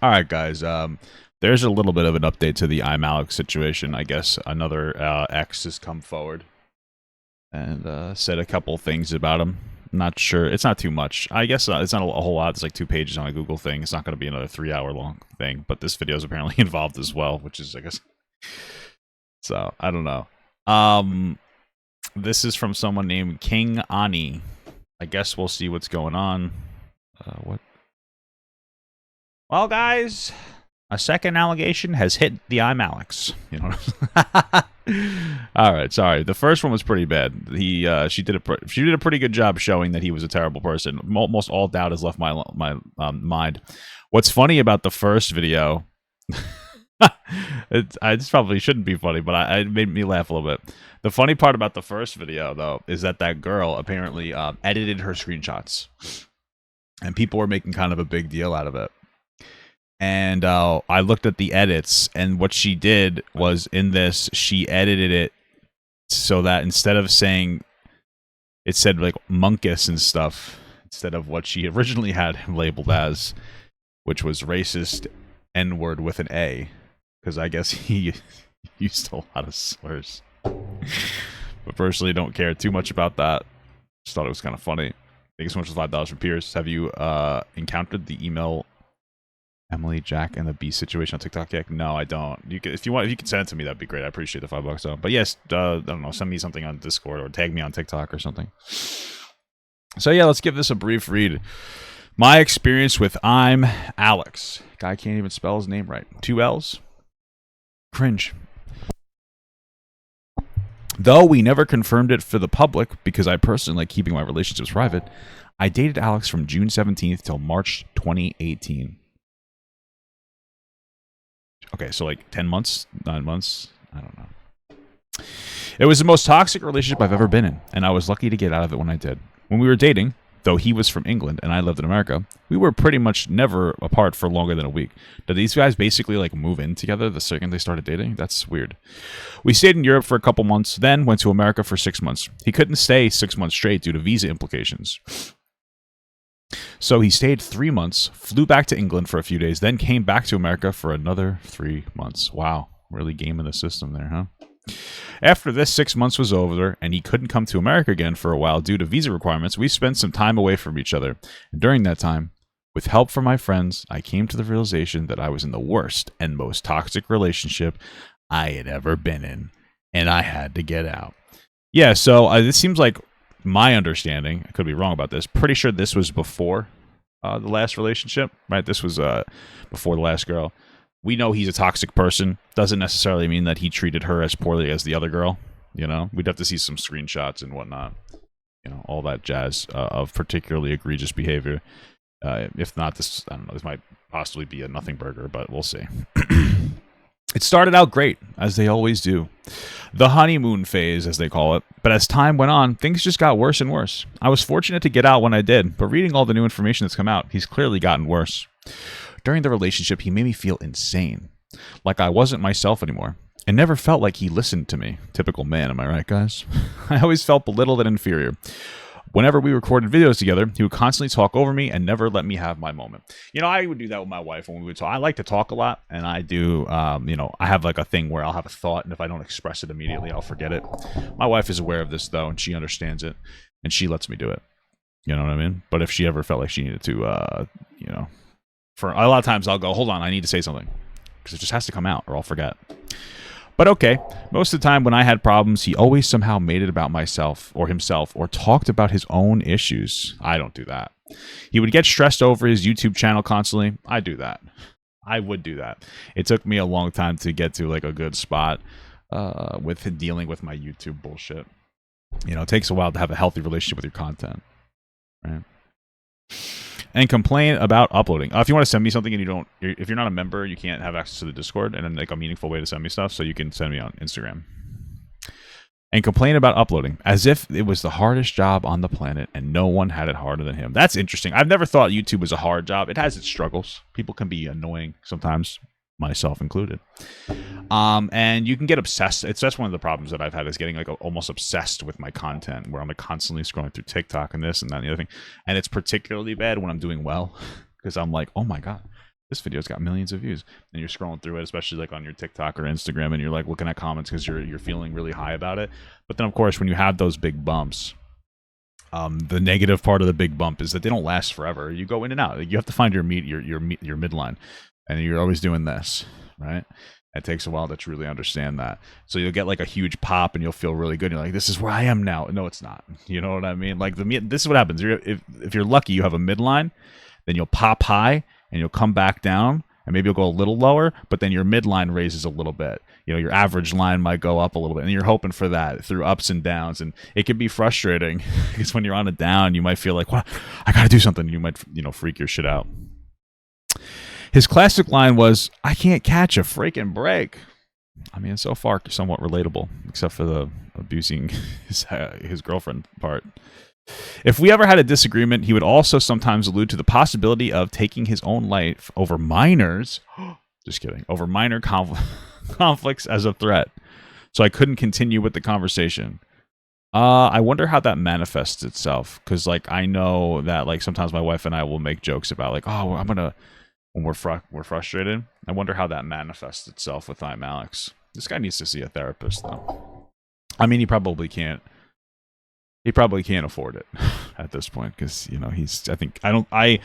All right, guys. There's a little bit of an update to the Imallex situation. I guess another ex has come forward and said a couple things about him. Not sure. It's not too much. I guess it's not a whole lot. It's like 2 pages on a Google thing. It's not going to be another 3-hour long thing. But this video is apparently involved as well, which is, I guess. So I don't know. This is from someone named Kinganiii. I guess we'll see what's going on. What? Well, guys, a second allegation has hit the Imallex. You know. All right, sorry. The first one was pretty bad. She did a pretty good job showing that he was a terrible person. Almost all doubt has left my mind. What's funny about the first video? It probably shouldn't be funny, but it made me laugh a little bit. The funny part about the first video, though, is that girl apparently edited her screenshots, and people were making kind of a big deal out of it. And I looked at the edits, and what she did was in this, she edited it so that instead of saying, it said like monkus and stuff, instead of what she originally had him labeled as, which was racist N-word with an A, because I guess he used a lot of slurs. But personally, don't care too much about that. Just thought it was kind of funny. Thank you so much for $5 from Pierce. Have you encountered the email Emily, Jack, and the B situation on TikTok yet? No, I don't. If you can send it to me, that'd be great. I appreciate the $5 though. But yes, I don't know, send me something on Discord or tag me on TikTok or something. So yeah, let's give this a brief read. My experience with Imallex. Guy can't even spell his name right. 2 L's. Cringe. Though we never confirmed it for the public because I personally like keeping my relationships private, I dated Alex from June 17th till March 2018. Okay, so like 10 months, 9 months, I don't know. It was the most toxic relationship I've ever been in, and I was lucky to get out of it when I did. When we were dating, though he was from England and I lived in America, we were pretty much never apart for longer than a week. Did these guys basically like move in together the second they started dating? That's weird. We stayed in Europe for a couple months, then went to America for 6 months. He couldn't stay 6 months straight due to visa implications. So he stayed 3 months, flew back to England for a few days, then came back to America for another 3 months. Wow, really gaming the system there, huh? After this 6 months was over and he couldn't come to America again for a while due to visa requirements, we spent some time away from each other. And during that time, with help from my friends, I came to the realization that I was in the worst and most toxic relationship I had ever been in, and I had to get out. Yeah, so this seems like my understanding, I could be wrong about this, pretty sure this was before the last relationship, right? This was before the last girl. We know he's a toxic person. Doesn't necessarily mean that he treated her as poorly as the other girl. You know, we'd have to see some screenshots and whatnot. You know, all that jazz of particularly egregious behavior. If not, this, I don't know, this might possibly be a nothing burger, but we'll see. It started out great, as they always do. The honeymoon phase, as they call it. But as time went on, things just got worse and worse. I was fortunate to get out when I did, but reading all the new information that's come out, he's clearly gotten worse. During the relationship, he made me feel insane. Like I wasn't myself anymore. It never felt like he listened to me. Typical man, am I right, guys? I always felt belittled and inferior. Whenever we recorded videos together, he would constantly talk over me and never let me have my moment. You know, I would do that with my wife when we would talk. I like to talk a lot, and I do, you know, I have like a thing where I'll have a thought, and if I don't express it immediately, I'll forget it. My wife is aware of this, though, and she understands it, and she lets me do it. You know what I mean? But if she ever felt like she needed to, you know, for a lot of times I'll go, hold on, I need to say something. Because it just has to come out, or I'll forget. But okay, most of the time when I had problems, he always somehow made it about myself or himself or talked about his own issues. I don't do that. He would get stressed over his YouTube channel constantly. I do that. I would do that. It took me a long time to get to like a good spot with dealing with my YouTube bullshit. You know, it takes a while to have a healthy relationship with your content, right? And complain about uploading. If you want to send me something and you don't, if you're not a member, you can't have access to the Discord and then like a meaningful way to send me stuff, so you can send me on Instagram. And complain about uploading as if it was the hardest job on the planet and no one had it harder than him. That's interesting. I've never thought YouTube was a hard job. It has its struggles. People can be annoying sometimes, myself included. And you can get obsessed. That's one of the problems that I've had, is getting like almost obsessed with my content, where I'm like constantly scrolling through TikTok and this and that and the other thing. And it's particularly bad when I'm doing well, because I'm like, oh my God, this video's got millions of views, and you're scrolling through it, especially like on your TikTok or Instagram, and you're like looking at comments because you're feeling really high about it. But then of course when you have those big bumps, the negative part of the big bump is that they don't last forever. You go in and out. You have to find your midline, and you're always doing this, right? It takes a while to truly understand that. So you'll get like a huge pop, and you'll feel really good. You're like, this is where I am now. No, it's not. You know what I mean? Like this is what happens. If you're lucky, you have a midline, then you'll pop high, and you'll come back down, and maybe you'll go a little lower, but then your midline raises a little bit. You know, your average line might go up a little bit, and you're hoping for that through ups and downs. And it can be frustrating because when you're on a down, you might feel like, well, I got to do something. You might, freak your shit out. His classic line was, I can't catch a freaking break. I mean, so far, somewhat relatable, except for the abusing his girlfriend part. If we ever had a disagreement, he would also sometimes allude to the possibility of taking his own life over minors. Just kidding. Over minor conflicts as a threat. So I couldn't continue with the conversation. I wonder how that manifests itself. Because, like, I know that, like, sometimes my wife and I will make jokes about, like, oh, I'm going to... When we're frustrated, I wonder how that manifests itself with Imallex. This guy needs to see a therapist, though. I mean, he probably can't. He probably can't afford it at this point because he's. I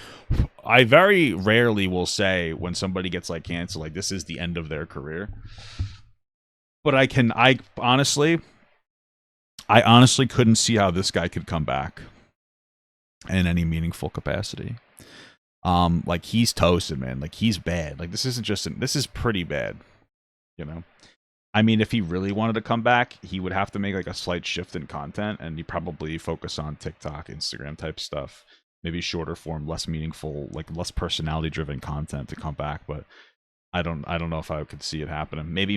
very rarely will say when somebody gets like canceled, like this is the end of their career. But I honestly couldn't see how this guy could come back in any meaningful capacity. Like he's toasted, man. Like he's bad. Like this is pretty bad. I mean, if he really wanted to come back, he would have to make like a slight shift in content, and he'd probably focus on TikTok, Instagram type stuff, maybe shorter form, less meaningful, like less personality driven content to come back. But I don't know if I could see it happening. Maybe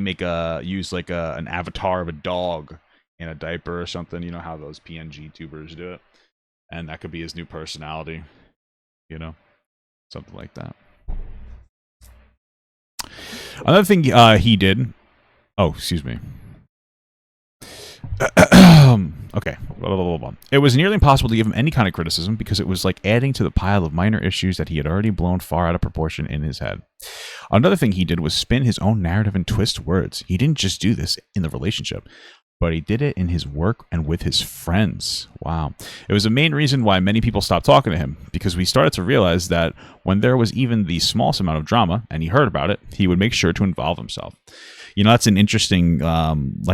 use an avatar of a dog in a diaper or something. You know how those PNG tubers do it, and that could be his new personality. Something like that. Another thing he did. Oh, excuse me. Okay. Blah, blah, blah, blah. It was nearly impossible to give him any kind of criticism because it was like adding to the pile of minor issues that he had already blown far out of proportion in his head. Another thing he did was spin his own narrative and twist words. He didn't just do this in the relationship, but he did it in his work and with his friends. Wow. It was the main reason why many people stopped talking to him, because we started to realize that when there was even the smallest amount of drama and he heard about it, he would make sure to involve himself. That's an interesting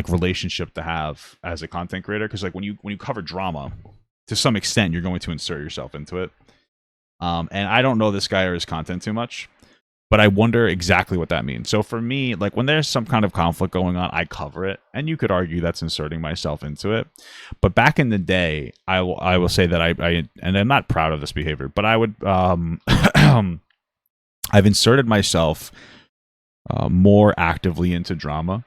relationship to have as a content creator, because like when you cover drama, to some extent you're going to insert yourself into it. And I don't know this guy or his content too much, but I wonder exactly what that means. So for me, like when there's some kind of conflict going on, I cover it, and you could argue that's inserting myself into it. But back in the day, I will say that I and I'm not proud of this behavior, but I would I've inserted myself more actively into drama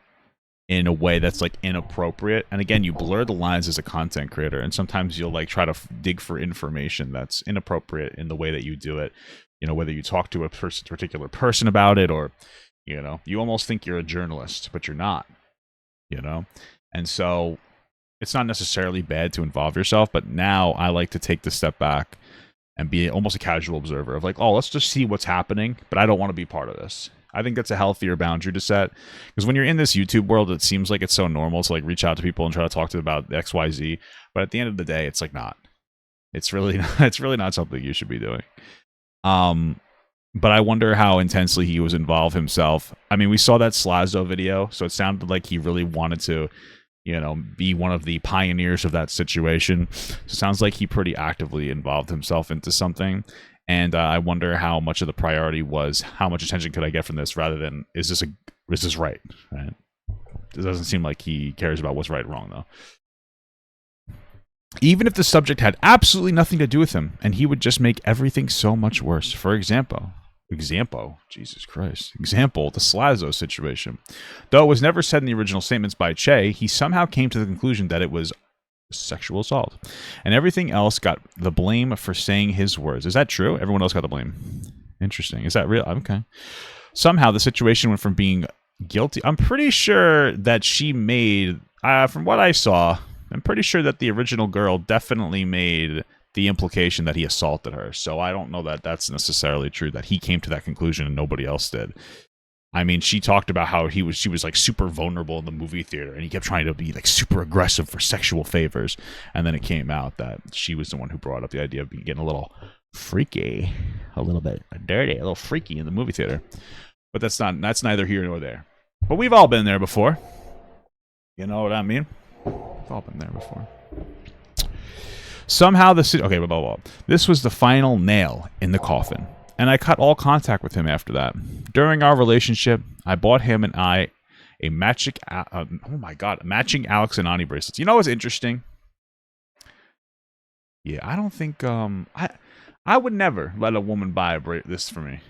in a way that's like inappropriate. And again, you blur the lines as a content creator, and sometimes you'll like try to dig for information that's inappropriate in the way that you do it. Whether you talk to a particular person about it, or you almost think you're a journalist, but you're not. And so it's not necessarily bad to involve yourself, but now I like to take the step back and be almost a casual observer of like, oh, let's just see what's happening, but I don't want to be part of this. I think that's a healthier boundary to set, because when you're in this YouTube world, it seems like it's so normal to like reach out to people and try to talk to them about XYZ. But at the end of the day, it's like not. It's really not something you should be doing. But I wonder how intensely he was involved himself. I mean, we saw that Slazo video, so it sounded like he really wanted to, be one of the pioneers of that situation. So it sounds like he pretty actively involved himself into something. And I wonder how much of the priority was, how much attention could I get from this, rather than is this right? Right? It doesn't seem like he cares about what's right or wrong, though. Even if the subject had absolutely nothing to do with him, and he would just make everything so much worse. For example, Jesus Christ. Example, the Slazo situation. Though it was never said in the original statements by Che, he somehow came to the conclusion that it was sexual assault, and everything else got the blame for saying his words. Is that true? Everyone else got the blame. Interesting. Is that real? Okay. Somehow the situation went from being guilty. I'm pretty sure that she made, from what I saw, I'm pretty sure that the original girl definitely made the implication that he assaulted her. So I don't know that that's necessarily true, that he came to that conclusion and nobody else did. I mean, she talked about how she was like super vulnerable in the movie theater, and he kept trying to be like super aggressive for sexual favors. And then it came out that she was the one who brought up the idea of getting a little freaky, a little bit dirty, a little freaky in the movie theater. But that's neither here nor there. But we've all been there before. You know what I mean? We've all been there before. Somehow okay, blah, blah, blah. This was the final nail in the coffin, and I cut all contact with him after that. During our relationship, I bought him and I a matching Alex and Ani bracelets. You know what's interesting? Yeah, I don't think I would never let a woman buy this for me.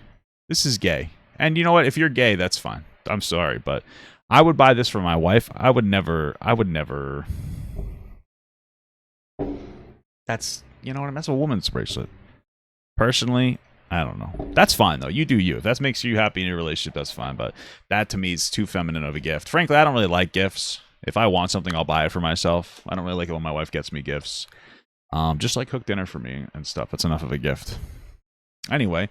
This is gay. And you know what? If you're gay, that's fine. I'm sorry, but I would buy this for my wife. I would never. That's, you know what I mean? That's a woman's bracelet. Personally, I don't know. That's fine, though. You do you. If that makes you happy in your relationship, that's fine. But that, to me, is too feminine of a gift. Frankly, I don't really like gifts. If I want something, I'll buy it for myself. I don't really like it when my wife gets me gifts. Just like cook dinner for me and stuff. That's enough of a gift. Anyway,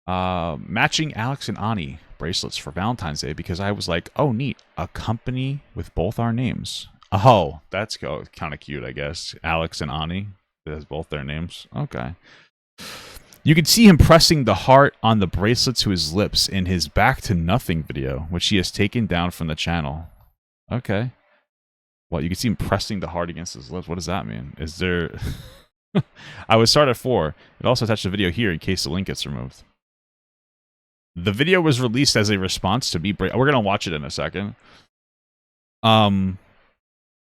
matching Alex and Ani bracelets for Valentine's Day because I was like, oh, neat. A company with both our names. Oh, that's kind of cute, I guess. Alex and Ani. It has both their names. Okay. You can see him pressing the heart on the bracelet to his lips in his Back to Nothing video, which he has taken down from the channel. Okay. Well, you can see him pressing the heart against his lips. What does that mean? Is there... I would start at 4. It also attached a video here in case the link gets removed. The video was released as a response to me. We're going to watch it in a second.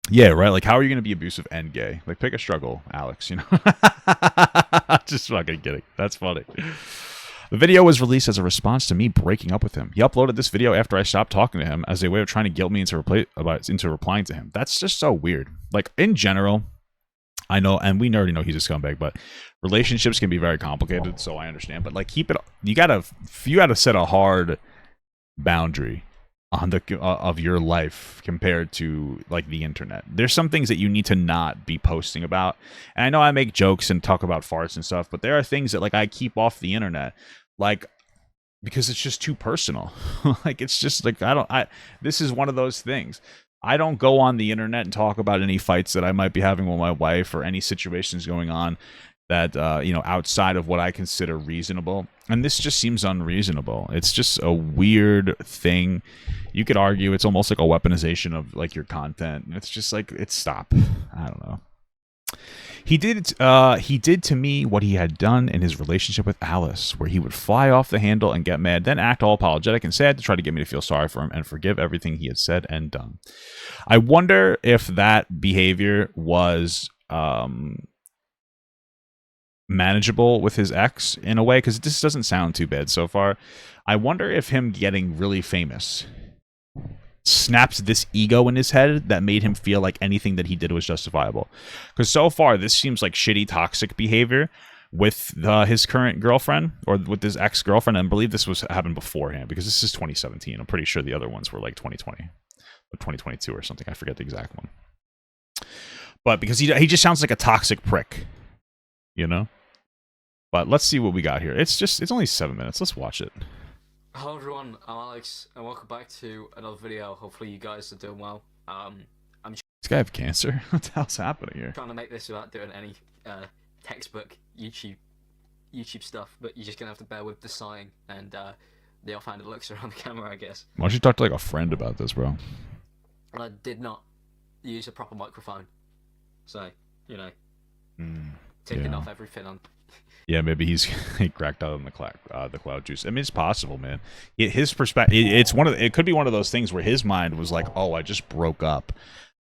Yeah, right? Like, how are you going to be abusive and gay? Like, pick a struggle, Alex, you know? Just fucking kidding. That's funny. The video was released as a response to me breaking up with him. He uploaded this video after I stopped talking to him as a way of trying to guilt me into replying to him. That's just so weird. Like, in general, I know, and we already know he's a scumbag, but relationships can be very complicated, so I understand. But, like, keep it... You gotta set a hard boundary on of your life compared to like the internet. There's some things that you need to not be posting about. And I know I make jokes and talk about farts and stuff, but there are things that like I keep off the internet, like because it's just too personal. Like it's just like this is one of those things. I don't go on the internet and talk about any fights that I might be having with my wife or any situations going on that outside of what I consider reasonable. And this just seems unreasonable. It's just a weird thing. You could argue it's almost like a weaponization of like your content. It's just like, stop. I don't know. He did to me what he had done in his relationship with Alice, where he would fly off the handle and get mad, then act all apologetic and sad to try to get me to feel sorry for him and forgive everything he had said and done. I wonder if that behavior was manageable with his ex in a way, because this doesn't sound too bad so far. I wonder if him getting really famous snaps this ego in his head that made him feel like anything that he did was justifiable. Because so far, this seems like shitty, toxic behavior with his current girlfriend or with his ex-girlfriend. And I believe this happened beforehand because this is 2017. I'm pretty sure the other ones were like 2020 or 2022 or something. I forget the exact one. But because he just sounds like a toxic prick, you know? But let's see what we got here. It's only 7 minutes. Let's watch it. Hello everyone, I'm Alex, and welcome back to another video. Hopefully you guys are doing well. This guy have cancer? What the hell's happening here? Trying to make this without doing any textbook YouTube stuff, but you're just gonna have to bear with the sighing and the offhanded looks around the camera, I guess. Why don't you talk to like a friend about this, bro? I did not use a proper microphone, so taking off everything on. Yeah, maybe he cracked out on the cloud juice. I mean, it's possible, man. His perspective, it could be one of those things where his mind was like, "Oh, I just broke up.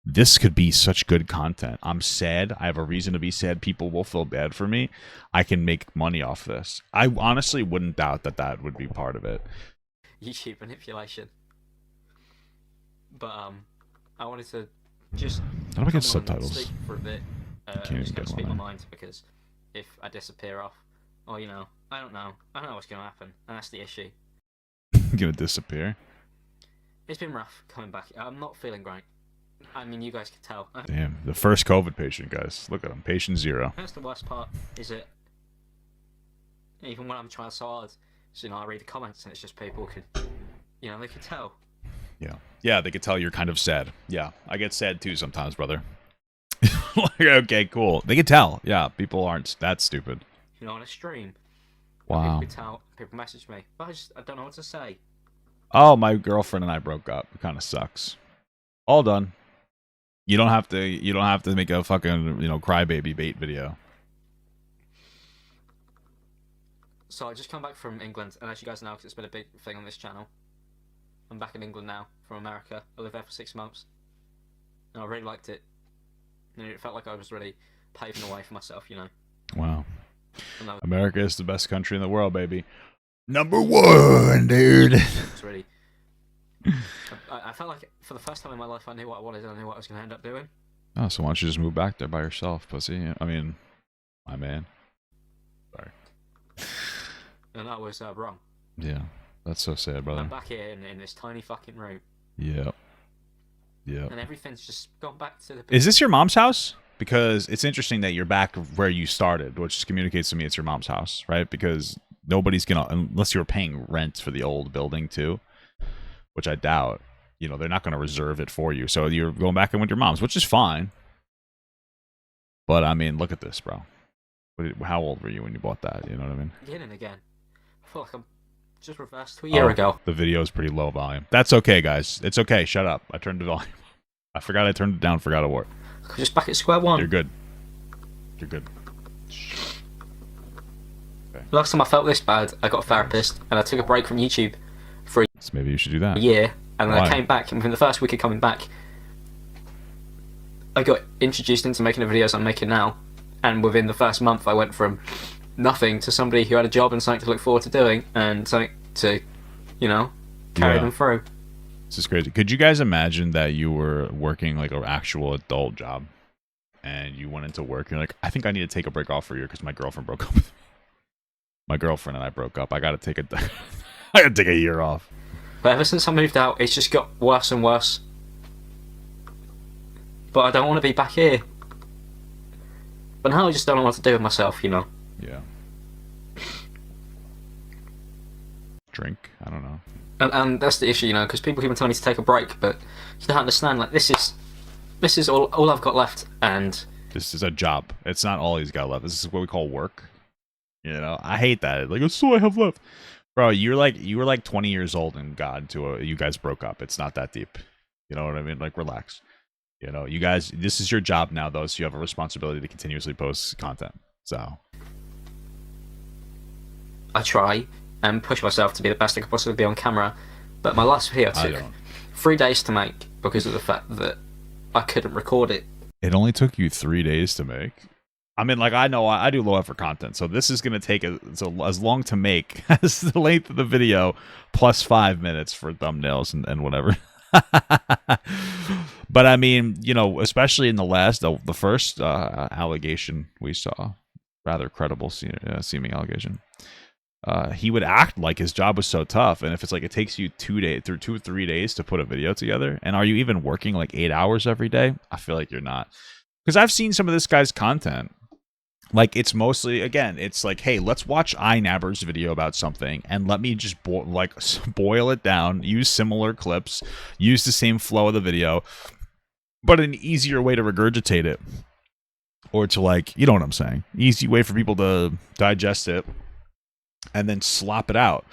This could be such good content. I'm sad. I have a reason to be sad. People will feel bad for me. I can make money off this." I honestly wouldn't doubt that would be part of it. YouTube manipulation. But I wanted to just how do I get subtitles speak for a bit. Just gonna speak my mind because if I disappear off, or I don't know what's gonna happen, and that's the issue. Gonna disappear? It's been rough coming back. I'm not feeling great. I mean, you guys could tell. Damn, the first COVID patient, guys. Look at him, patient 0. That's the worst part. Is that even when I'm trying so hard, so, I read the comments and it's just people could, they could tell. Yeah, they could tell you're kind of sad. Yeah, I get sad too sometimes, brother. Okay, cool. They could tell. Yeah, people aren't that stupid. On a stream. Wow. People could tell. People message me, but I don't know what to say. Oh, my girlfriend and I broke up. It kind of sucks. All done. You don't have to. You don't have to make a fucking crybaby bait video. So I just come back from England, and as you guys know, because it's been a big thing on this channel, I'm back in England now from America. I lived there for 6 months, and I really liked it. And it felt like I was really paving the way for myself, Wow. And America is the best country in the world, baby. #1, dude. It's really. I felt like for the first time in my life, I knew what I wanted, and I knew what I was going to end up doing. Oh, so why don't you just move back there by yourself, pussy? I mean, my man. Sorry. And I was wrong. Yeah, that's so sad, brother. I'm back here in this tiny fucking room. Yep. Yep. And everything's just gone back to the... Is this your mom's house? Because it's interesting that you're back where you started, which communicates to me it's your mom's house, right? Because nobody's gonna, unless you're paying rent for the old building too, which I doubt, they're not gonna reserve it for you. So you're going back in with your mom's, which is fine. But I mean, look at this, bro. How old were you when you bought that? You know what I mean? Again and again. I feel like I'm just reversed to a year ago. The video is pretty low volume. That's okay, guys. It's okay. Shut up. I turned the volume. I forgot I turned it down. Forgot a word. Just back at square one. You're good. You're good. Okay. Last time I felt this bad, I got a therapist, and I took a break from YouTube for So maybe you should do that. a year, and then Why? I came back, and within the first week of coming back, I got introduced into making the videos I'm making now, and within the first month, I went from nothing to somebody who had a job and something to look forward to doing, and something to, carry them through. This is crazy. Could you guys imagine that you were working like an actual adult job and you went into work and you're like, I think I need to take a break off for a year because my girlfriend broke up with me. My girlfriend and I broke up. I gotta take a year off. But ever since I moved out, it's just got worse and worse. But I don't want to be back here. But now I just don't know what to do with myself, Yeah. Drink? I don't know. And that's the issue, because people keep on telling me to take a break, but you don't understand. Like this is all I've got left, and this is a job. It's not all he's got left. This is what we call work. I hate that. Like, that's all I have left, bro. You were like 20 years old and got into you guys broke up. It's not that deep. You know what I mean? Like, relax. You guys. This is your job now, though, so you have a responsibility to continuously post content. So I try and push myself to be the best I could possibly be on camera. But my last video took 3 days to make because of the fact that I couldn't record it. It only took you 3 days to make? I mean, like, I know I do low effort content, so this is going to take as long to make as the length of the video, plus 5 minutes for thumbnails and whatever. But I mean, especially in the first allegation we saw, rather credible seeming allegation. He would act like his job was so tough, and if it's like it takes you 2 or 3 days to put a video together, and are you even working like 8 hours every day? I feel like you're not, because I've seen some of this guy's content. Like, it's mostly, again, it's like, hey, let's watch iNabber's video about something, and let me just boil it down, use similar clips, use the same flow of the video, but an easier way to regurgitate it, or to, like, you know what I'm saying, easy way for people to digest it. And then slop it out,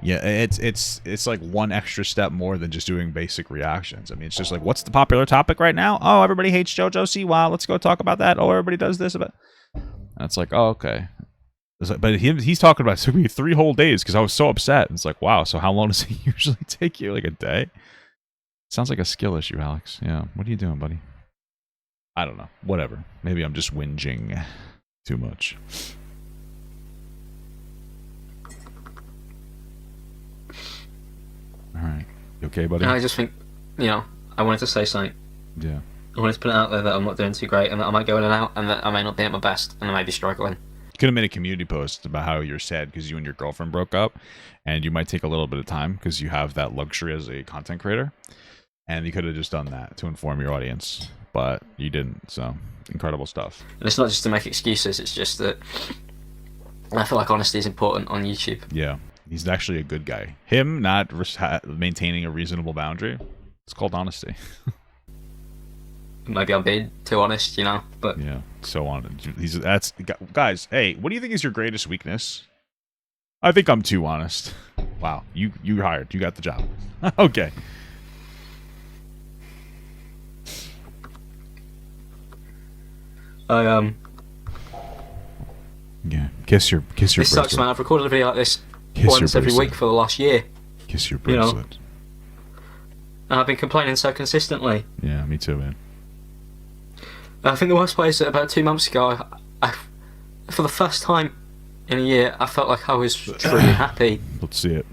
Yeah, it's like one extra step more than just doing basic reactions. I mean, it's just like, what's the popular topic right now? Oh, everybody hates JoJo Siwa. Let's go talk about that. Oh, everybody does this about. And it's like, oh, okay. It's like, but he's talking about it took me 3 whole days because I was so upset. It's like, wow. So how long does it usually take you? Like a day? Sounds like a skill issue, Alex. Yeah. What are you doing, buddy? I don't know. Whatever. Maybe I'm just whinging too much. All right. You okay, buddy? And I just think, I wanted to say something. Yeah. I wanted to put it out there that I'm not doing too great, and that I might go in and out, and that I may not be at my best, and I may be struggling. Could have made a community post about how you're sad because you and your girlfriend broke up, and you might take a little bit of time because you have that luxury as a content creator, and you could have just done that to inform your audience, but you didn't. So incredible stuff. And it's not just to make excuses. It's just that I feel like honesty is important on YouTube. Yeah, he's actually a good guy. Him not maintaining a reasonable boundary, it's called honesty. Maybe I'm being too honest, you know, but yeah, so on. That's guys. Hey, what do you think is your greatest weakness? I think I'm too honest. Wow, you hired. You got the job. Okay. I Yeah, kiss your. This bracelet. sucks, man. I've recorded a video like this Kiss your once every bracelet. week for the last year, Kiss your you know. bracelet. And I've been complaining so consistently. Yeah, me too, man. I think the worst part is that about 2 months ago, I for the first time in a year, I felt like I was truly happy. Let's see it.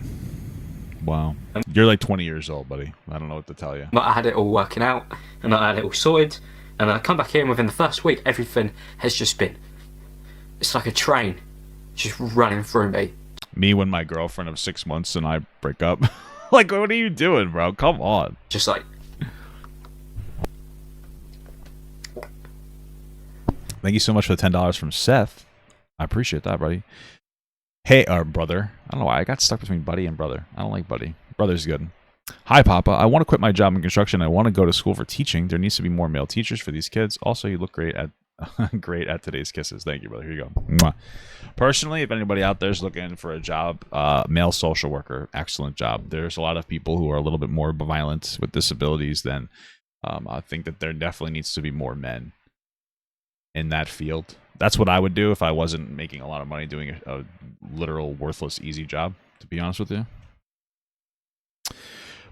Wow. You're like 20 years old, buddy. I don't know what to tell you. But I had it all working out, and I had it all sorted, and I come back here, and within the first week, everything has just been... It's like a train just running through me. Me when my girlfriend of 6 months and I break up. Like, what are you doing, bro? Come on. Just like... Thank you so much for the $10 from Seth. I appreciate that, buddy. Hey, brother. I don't know why I got stuck between buddy and brother. I don't like buddy. Brother's good. Hi, Papa. I want to quit my job in construction. I want to go to school for teaching. There needs to be more male teachers for these kids. Also, you look great at today's kisses. Thank you, brother. Here you go. Mwah. Personally, if anybody out there is looking for a job, male social worker, excellent job. There's a lot of people who are a little bit more violent with disabilities than I think that there definitely needs to be more men in that field. That's what I would do if I wasn't making a lot of money doing a literal worthless easy job, to be honest with you.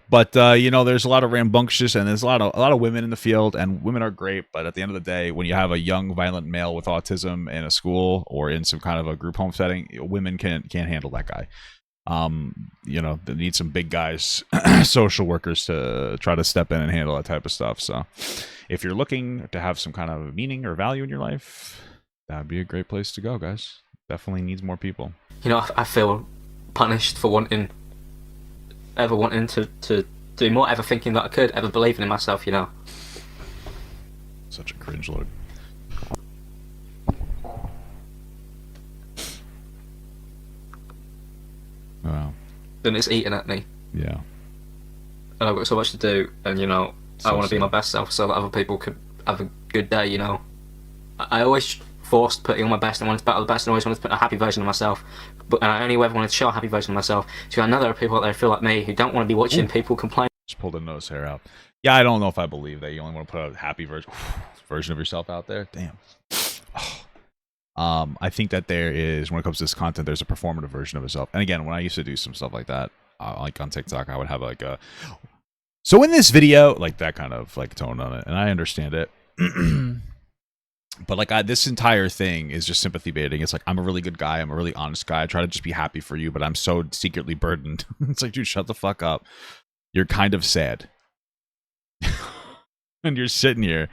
But you know, there's a lot of rambunctious, and there's a lot of women in the field, and women are great. But at the end of the day, when you have a young, violent male with autism in a school or in some kind of a group home setting, women can't handle that guy. You know, they need some big guys, social workers, to try to step in and handle that type of stuff. So, if you're looking to have some kind of meaning or value in your life, that would be a great place to go, guys. Definitely needs more people. You know, I feel punished for wanting to do more, ever thinking that I could, ever believing in myself, you know. Such a cringe look. Wow. Then it's eating at me. Yeah. And I've got so much to do, and you know, I want to be my best self so that other people could have a good day, you know. I always forced putting on my best and wanted to battle the best, and always wanted to put a happy version of myself. But and I only ever wanted to show a happy version of myself. So I know there are people out there who feel like me who don't want to be watching people complain. Just pulled a nose hair out. Yeah, I don't know if I believe that you only want to put a happy version of yourself out there. Damn. I think that there is, when it comes to this content, there's a performative version of yourself. And again, when I used to do some stuff like that, like on TikTok, I would have like a, so in this video, like that kind of like tone on it, and I understand it. But like this entire thing is just sympathy baiting. It's like, I'm a really good guy, I'm a really honest guy, I try to just be happy for you, but I'm so secretly burdened. It's like, dude, shut the fuck up. You're kind of sad. And you're sitting here,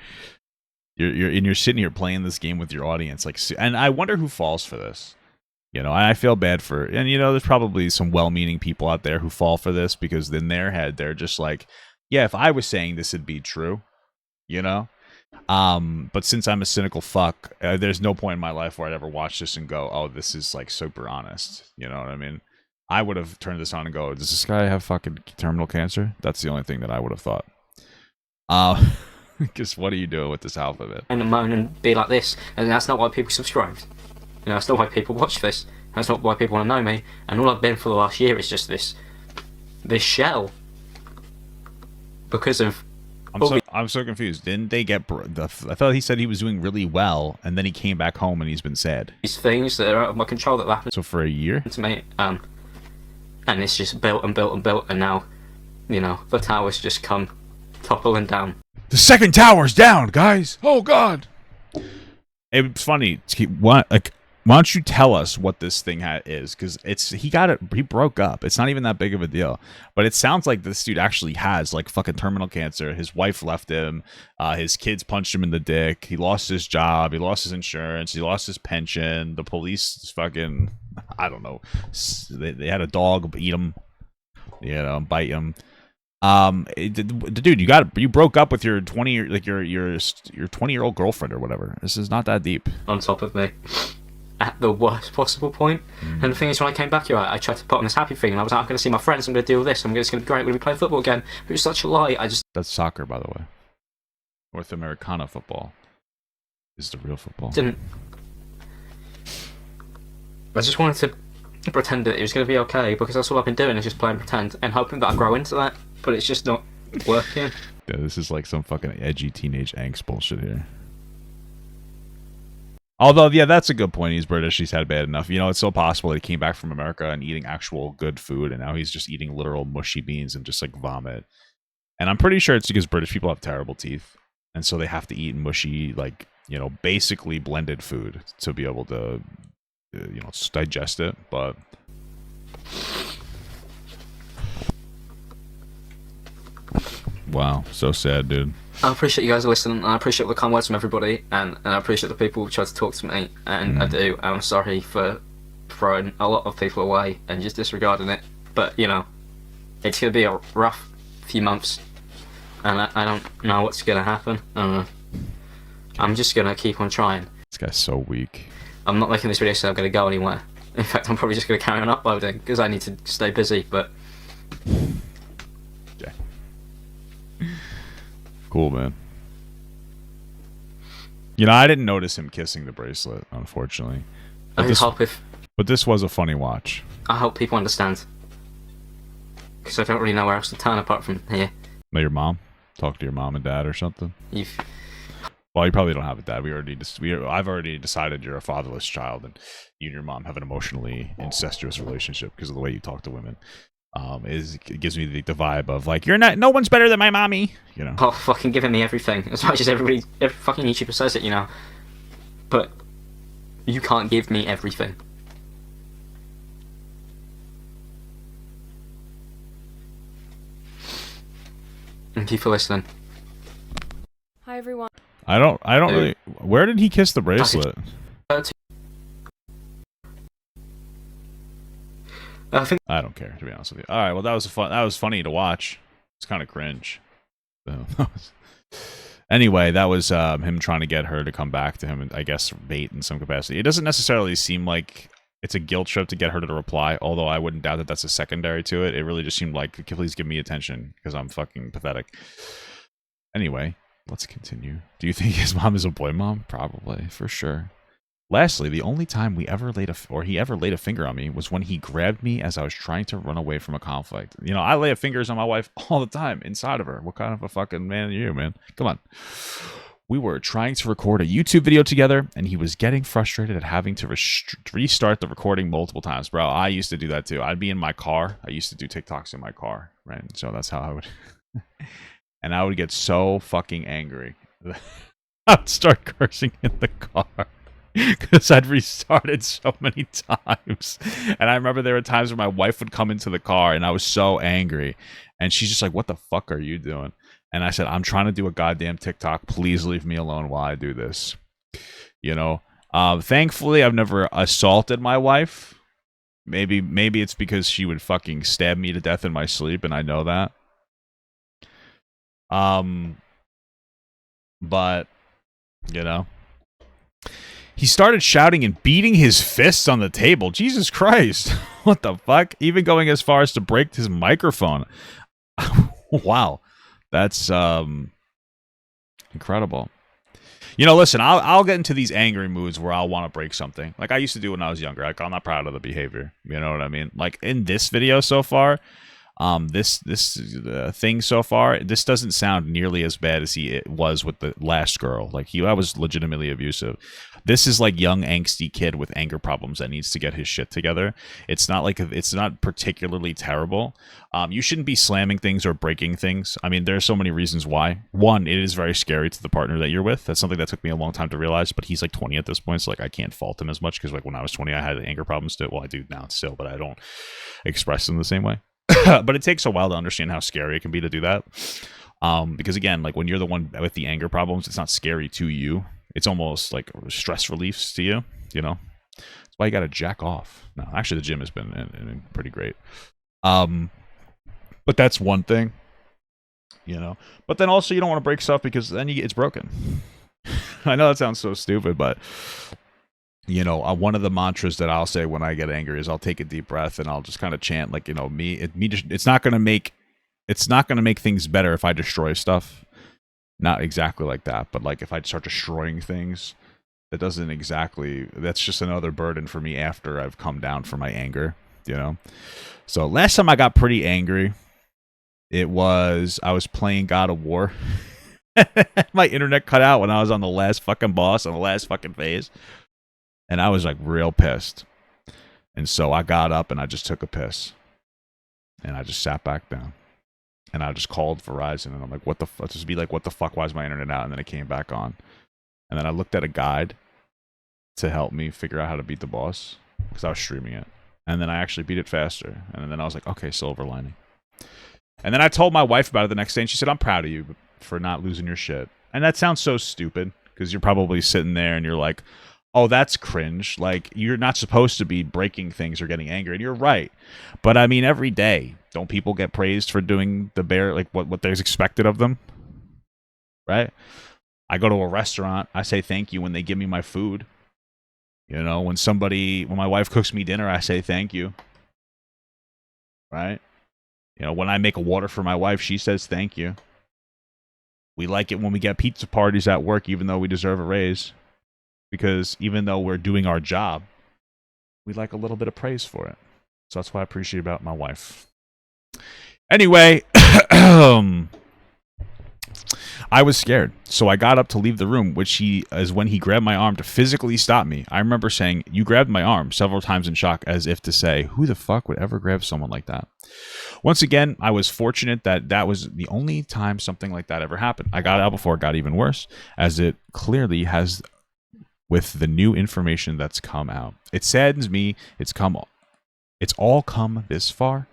you're sitting here playing this game with your audience, like, and I wonder who falls for this. You know, I feel bad for, and you know, there's probably some well-meaning people out there who fall for this because in their head they're just like, yeah, if I was saying this, it'd be true, you know. But since I'm a cynical fuck, there's no point in my life where I'd ever watch this and go, oh, this is like super honest. You know what I mean? I would have turned this on and go, does this guy have fucking terminal cancer? That's the only thing that I would have thought. Because what are you doing with this alphabet? And moan and be like this, and that's not why people subscribe. You know, that's not why people watch this. That's not why people want to know me. And all I've been for the last year is just this shell. Because of. I'm so confused. Didn't they get? I thought he said he was doing really well, and then he came back home and he's been sad. These things that are out of my control that happened. So for a year. To me, and it's just built and built and built, and now, you know, the tower's just come toppling down. The second tower's down, guys. Oh God. It's funny. What? Like, Why don't you tell us what this thing is? Because he broke up. It's not even that big of a deal. But it sounds like this dude actually has like fucking terminal cancer. His wife left him. His kids punched him in the dick. He lost his job. He lost his insurance. He lost his pension. The police fucking, I don't know. They had a dog eat him, bite him. Dude, you broke up with your 20 like your 20-year-old girlfriend or whatever. This is not that deep. On top of me. At the worst possible point. And the thing is, when I came back here, I tried to put on this happy thing, and I was like, I'm going to see my friends, I'm going to do all this, it's going to be great, we're going to be playing football again. But it was such a lie. That's soccer, by the way. North Americana football is the real football. I just wanted to pretend that it was going to be okay, because that's all I've been doing, is just playing pretend, and hoping that I grow into that, but it's just not working. Yeah, this is like some fucking edgy teenage angst bullshit here. Although, yeah, that's a good point. He's British. He's had bad enough. It's so possible that he came back from America and eating actual good food, and now he's just eating literal mushy beans and just like vomit. And I'm pretty sure it's because British people have terrible teeth, and so they have to eat mushy, like, basically blended food to be able to, digest it. But wow, so sad, dude. I appreciate you guys listening, and I appreciate the kind words from everybody, and I appreciate the people who try to talk to me, and I do. I'm sorry for throwing a lot of people away and just disregarding it, but it's going to be a rough few months, and I don't know what's going to happen. I don't know. I'm just going to keep on trying. This guy's so weak. I'm not making this video so I'm going to go anywhere. In fact, I'm probably just going to carry on uploading, because I need to stay busy, but... Okay. Cool, man. I didn't notice him kissing the bracelet, unfortunately. But this was a funny watch. I hope people understand. Because I don't really know where else to turn apart from here. Know your mom? Talk to your mom and dad or something? Well, you probably don't have a dad. I've already decided you're a fatherless child, and you and your mom have an emotionally incestuous relationship because of the way you talk to women. It gives me the vibe of like, no one's better than my mommy, Oh, fucking giving me everything, as much as every fucking YouTuber says it, but you can't give me everything. Thank you for listening. Hi everyone. I don't really. Where did he kiss the bracelet? I don't care, to be honest with you. All right, well that was funny to watch. It's kind of cringe. Anyway, that was him trying to get her to come back to him, and I guess bait in some capacity. It doesn't necessarily seem like it's a guilt trip to get her to reply, although I wouldn't doubt that that's a secondary to it. It really just seemed like, please give me attention because I'm fucking pathetic. Anyway, let's continue. Do you think his mom is a boy mom? Probably, for sure. Lastly, the only time he ever laid a finger on me was when he grabbed me as I was trying to run away from a conflict. I lay fingers on my wife all the time inside of her. What kind of a fucking man are you, man? Come on. We were trying to record a YouTube video together, and he was getting frustrated at having to restart the recording multiple times. Bro, I used to do that too. I'd be in my car. I used to do TikToks in my car, right? So that's how I would... and I would get so fucking angry. I'd start cursing in the car. Because I'd restarted so many times. And I remember there were times where my wife would come into the car and I was so angry. And she's just like, what the fuck are you doing? And I said, I'm trying to do a goddamn TikTok. Please leave me alone while I do this. Thankfully, I've never assaulted my wife. Maybe it's because she would fucking stab me to death in my sleep, and I know that. But, he started shouting and beating his fists on the table. Jesus Christ. What the fuck? Even going as far as to break his microphone. Wow. That's incredible. Listen, I'll get into these angry moods where I'll want to break something. Like I used to do when I was younger. Like I'm not proud of the behavior. You know what I mean? Like in this video so far, this thing so far, this doesn't sound nearly as bad as it was with the last girl. Like I was legitimately abusive. This is like young angsty kid with anger problems that needs to get his shit together. It's not like it's not particularly terrible. You shouldn't be slamming things or breaking things. I mean, there are so many reasons why. One, it is very scary to the partner that you're with. That's something that took me a long time to realize, but he's like 20 at this point, so like I can't fault him as much because like when I was 20 I had anger problems too. Well, I do now still, but I don't express them the same way. But it takes a while to understand how scary it can be to do that. Because again, like when you're the one with the anger problems, it's not scary to you. It's almost like stress reliefs to you, you know? That's why you gotta jack off. No, actually the gym has been pretty great. But that's one thing, you know? But then also you don't want to break stuff because then it's broken. I know that sounds so stupid, but you know, one of the mantras that I'll say when I get angry is I'll take a deep breath and I'll just kind of chant like, you know, it's not gonna make things better if I destroy stuff. Not exactly like that, but like if I start destroying things, that's just another burden for me after I've come down from my anger, you know? So last time I got pretty angry, I was playing God of War. My internet cut out when I was on the last fucking boss on the last fucking phase. And I was like real pissed. And so I got up and I just took a piss. And I just sat back down. And I just called Verizon and I'm like, what the fuck? Just be like, what the fuck? Why is my internet out? And then it came back on. And then I looked at a guide to help me figure out how to beat the boss because I was streaming it. And then I actually beat it faster. And then I was like, okay, silver lining. And then I told my wife about it the next day and she said, I'm proud of you for not losing your shit. And that sounds so stupid because you're probably sitting there and you're like, oh, that's cringe. Like, you're not supposed to be breaking things or getting angry. And you're right. But, I mean, every day, don't people get praised for doing what there's expected of them? Right? I go to a restaurant. I say thank you when they give me my food. You know, when my wife cooks me dinner, I say thank you. Right? You know, when I make a water for my wife, she says thank you. We like it when we get pizza parties at work, even though we deserve a raise. Because even though we're doing our job, we like a little bit of praise for it. So that's what I appreciate about my wife. Anyway, I was scared. So I got up to leave the room, which is when he grabbed my arm to physically stop me. I remember saying, you grabbed my arm several times in shock, as if to say, who the fuck would ever grab someone like that? Once again, I was fortunate that was the only time something like that ever happened. I got out before it got even worse, as it clearly has with the new information that's come out. It saddens me it's all come this far.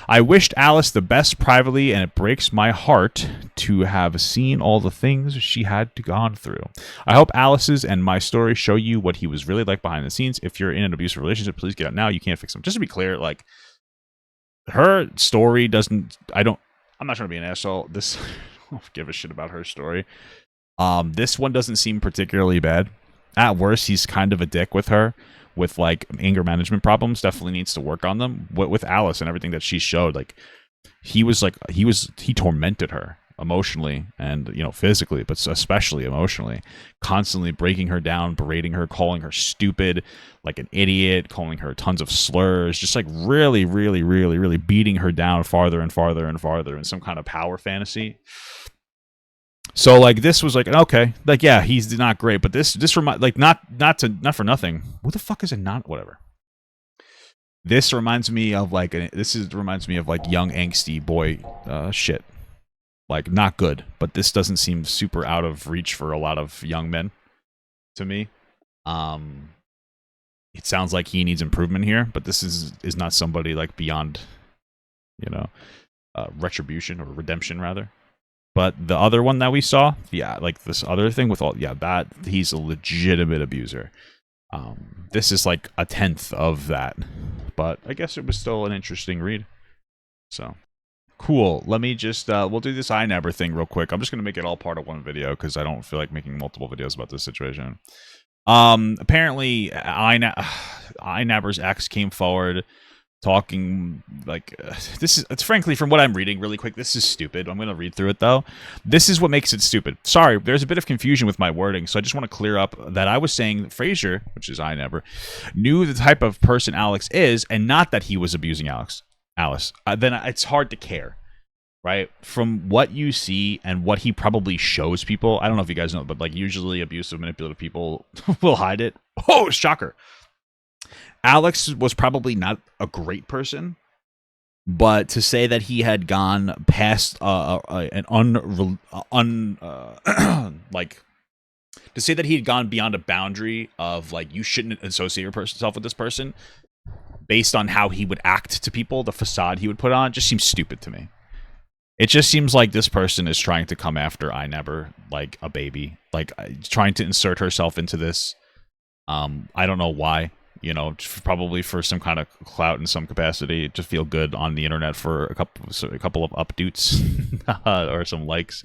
I wished Alice the best privately, and it breaks my heart to have seen all the things she had gone through. I hope Alice's and my story show you what he was really like behind the scenes. If you're in an abusive relationship, please get out now. You can't fix him. Just to be clear, like, her story I'm not trying to be an asshole. I don't give a shit about her story. This one doesn't seem particularly bad. At worst, he's kind of a dick with her, with like anger management problems. Definitely needs to work on them. With Alice and everything that she showed, like he tormented her emotionally and, you know, physically, but especially emotionally, constantly breaking her down, berating her, calling her stupid, like an idiot, calling her tons of slurs, just like really, really, really, really beating her down farther and farther and farther in some kind of power fantasy. So like this was like, okay, like, yeah, he's not great, but this reminds, like, not for nothing. Who the fuck is it? Not whatever. This reminds me of like young angsty boy shit. Like, not good, but this doesn't seem super out of reach for a lot of young men to me. It sounds like he needs improvement here, but this is not somebody like beyond, you know, retribution or redemption rather. But the other one that we saw, yeah, like this other thing with that he's a legitimate abuser. This is like a 10th of that, but I guess it was still an interesting read. So cool. Let me just we'll do this iNabber thing real quick. I'm just gonna make it all part of one video because I don't feel like making multiple videos about this situation. Apparently, iNabber's ex came forward talking like it's frankly, from what I'm reading really quick, this is stupid. I'm going to read through it though. This is what makes it stupid. Sorry, there's a bit of confusion with my wording, so I just want to clear up that I was saying Fraser, which is iNabber, knew the type of person Alex is and not that he was abusing Alice. Then it's hard to care. right? From what you see and what he probably shows people, I don't know if you guys know, but like usually abusive, manipulative people will hide it. Oh, shocker. Alex was probably not a great person, but to say that he had gone past an like to say that he had gone beyond a boundary of like you shouldn't associate yourself with this person based on how he would act to people, the facade he would put on, just seems stupid to me. It just seems like this person is trying to come after iNabber like a baby, like trying to insert herself into this. I don't know why. You know, probably for some kind of clout in some capacity, to feel good on the internet for a couple of updates or some likes.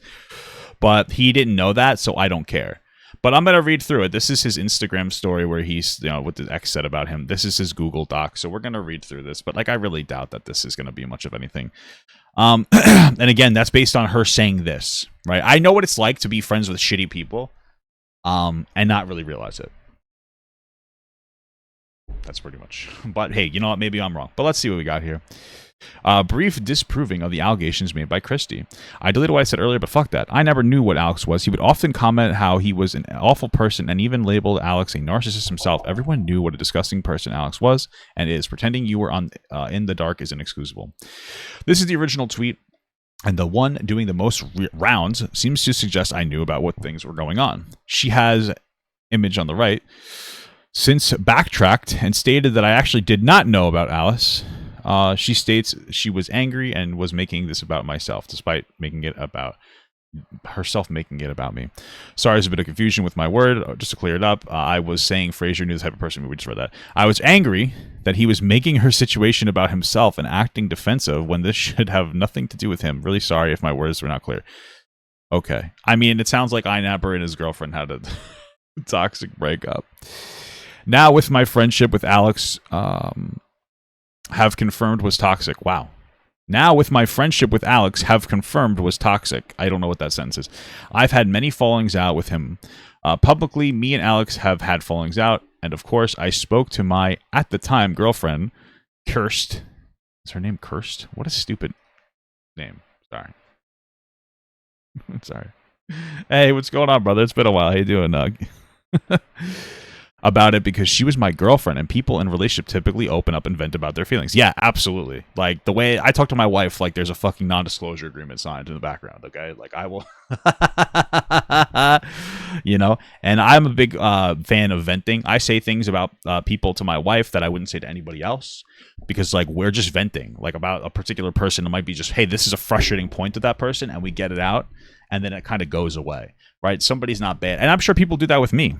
But he didn't know that, so I don't care. But I'm gonna read through it. This is his Instagram story where he's, you know, what the X said about him. This is his Google Doc, so we're gonna read through this. But like, I really doubt that this is gonna be much of anything. And again, that's based on her saying this, right? I know what it's like to be friends with shitty people, and not really realize it. That's pretty much. But hey, you know what? Maybe I'm wrong. But let's see what we got here. Brief disproving of the allegations made by Christie. I deleted what I said earlier, but fuck that. I never knew what Alex was. He would often comment how he was an awful person and even labeled Alex a narcissist himself. Everyone knew what a disgusting person Alex was and is. Pretending you were in the dark is inexcusable. This is the original tweet, and the one doing the most rounds seems to suggest I knew about what things were going on. She has image on the right. Since backtracked and stated that I actually did not know about Alice, she states she was angry and was making this about myself, despite making it about herself, making it about me. Sorry, there's a bit of confusion with my word. Just to clear it up, I was saying Fraser knew the type of person. We just read that. I was angry that he was making her situation about himself and acting defensive when this should have nothing to do with him. Really sorry if my words were not clear. Okay. I mean, it sounds like iNabber and his girlfriend had a toxic breakup. Now, with my friendship with Alex, have confirmed was toxic. Wow. Now, with my friendship with Alex, have confirmed was toxic. I don't know what that sentence is. I've had many fallings out with him. Publicly, me and Alex have had fallings out. And of course, I spoke to my, at the time, girlfriend, Kirst. Is her name Kirst? What a stupid name. Sorry. Sorry. Hey, what's going on, brother? It's been a while. How you doing, about it, because she was my girlfriend, and people in relationship typically open up and vent about their feelings. Yeah, absolutely. Like, the way I talk to my wife, like, there's a fucking non-disclosure agreement signed in the background, okay? Like, I will... you know? And I'm a big fan of venting. I say things about people to my wife that I wouldn't say to anybody else, because, like, we're just venting. Like, about a particular person, it might be just, hey, this is a frustrating point to that person, and we get it out, and then it kind of goes away, right? Somebody's not bad. And I'm sure people do that with me.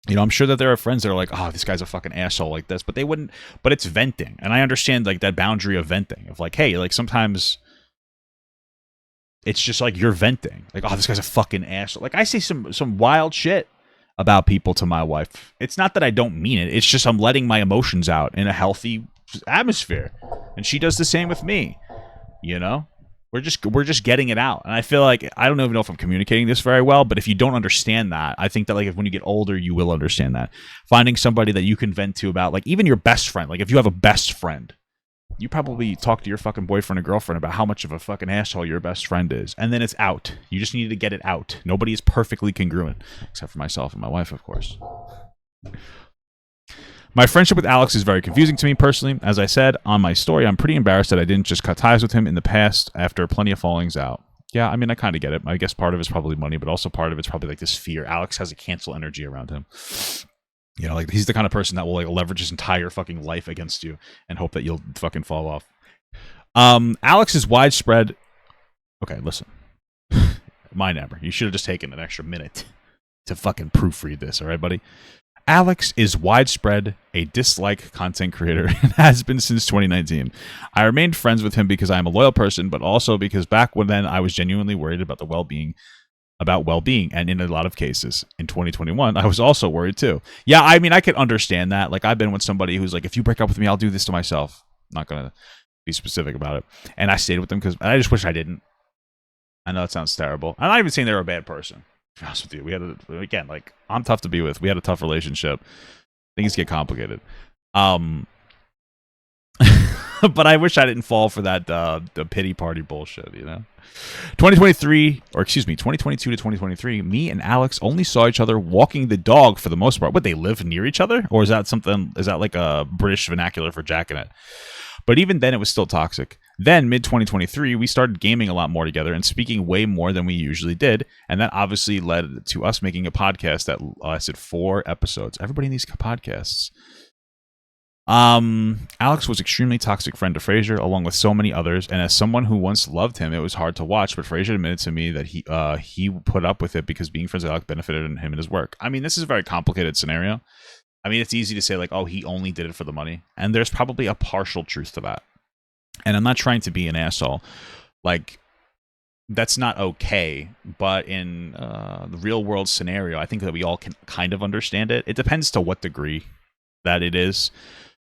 You know, I'm sure that there are friends that are like, oh, this guy's a fucking asshole like this, but they wouldn't, but it's venting. And I understand, like, that boundary of venting, of like, hey, like, sometimes it's just like you're venting. Like, oh, this guy's a fucking asshole. Like, I say some wild shit about people to my wife. It's not that I don't mean it. It's just I'm letting my emotions out in a healthy atmosphere. And she does the same with me, you know? We're just getting it out. And I feel like, I don't even know if I'm communicating this very well, but if you don't understand that, I think that, like, if when you get older, you will understand that. Finding somebody that you can vent to about, like, even your best friend. Like, if you have a best friend, you probably talk to your fucking boyfriend or girlfriend about how much of a fucking asshole your best friend is. And then it's out. You just need to get it out. Nobody is perfectly congruent, except for myself and my wife, of course. My friendship with Alex is very confusing to me personally. As I said on my story, I'm pretty embarrassed that I didn't just cut ties with him in the past after plenty of fallings out. Yeah, I mean, I kind of get it. I guess part of it's probably money, but also part of it's probably like this fear. Alex has a cancel energy around him. You know, like, he's the kind of person that will, like, leverage his entire fucking life against you and hope that you'll fucking fall off. Alex is widespread. Okay, listen. iNabber, you should have just taken an extra minute to fucking proofread this, all right, buddy? Alex is widespread a dislike content creator and has been since 2019. I remained friends with him because I am a loyal person, but also because back when then I was genuinely worried about well-being, and in a lot of cases in 2021, I was also worried too. Yeah, I mean, I could understand that. Like, I've been with somebody who's like, if you break up with me, I'll do this to myself. I'm not gonna be specific about it. And I stayed with them because I just wish I didn't. I know that sounds terrible. I'm not even saying they're a bad person. To be honest with you, we had again, like, I'm tough to be with. We had a tough relationship. Things get complicated. but I wish I didn't fall for that the pity party bullshit, you know. 2022 to 2023, me and Alex only saw each other walking the dog for the most part. Would they live near each other? Or is that something, is that like a British vernacular for jacking it? But even then, it was still toxic. Then, mid-2023, we started gaming a lot more together and speaking way more than we usually did. And that obviously led to us making a podcast that lasted 4 episodes. Everybody in these podcasts. Alex was extremely toxic friend to Fraser, along with so many others. And as someone who once loved him, it was hard to watch. But Fraser admitted to me that he put up with it because being friends with Alex benefited him in his work. I mean, this is a very complicated scenario. I mean, it's easy to say like, oh, he only did it for the money. And there's probably a partial truth to that. And I'm not trying to be an asshole. Like, that's not okay. But in the real world scenario, I think that we all can kind of understand it. It depends to what degree that it is.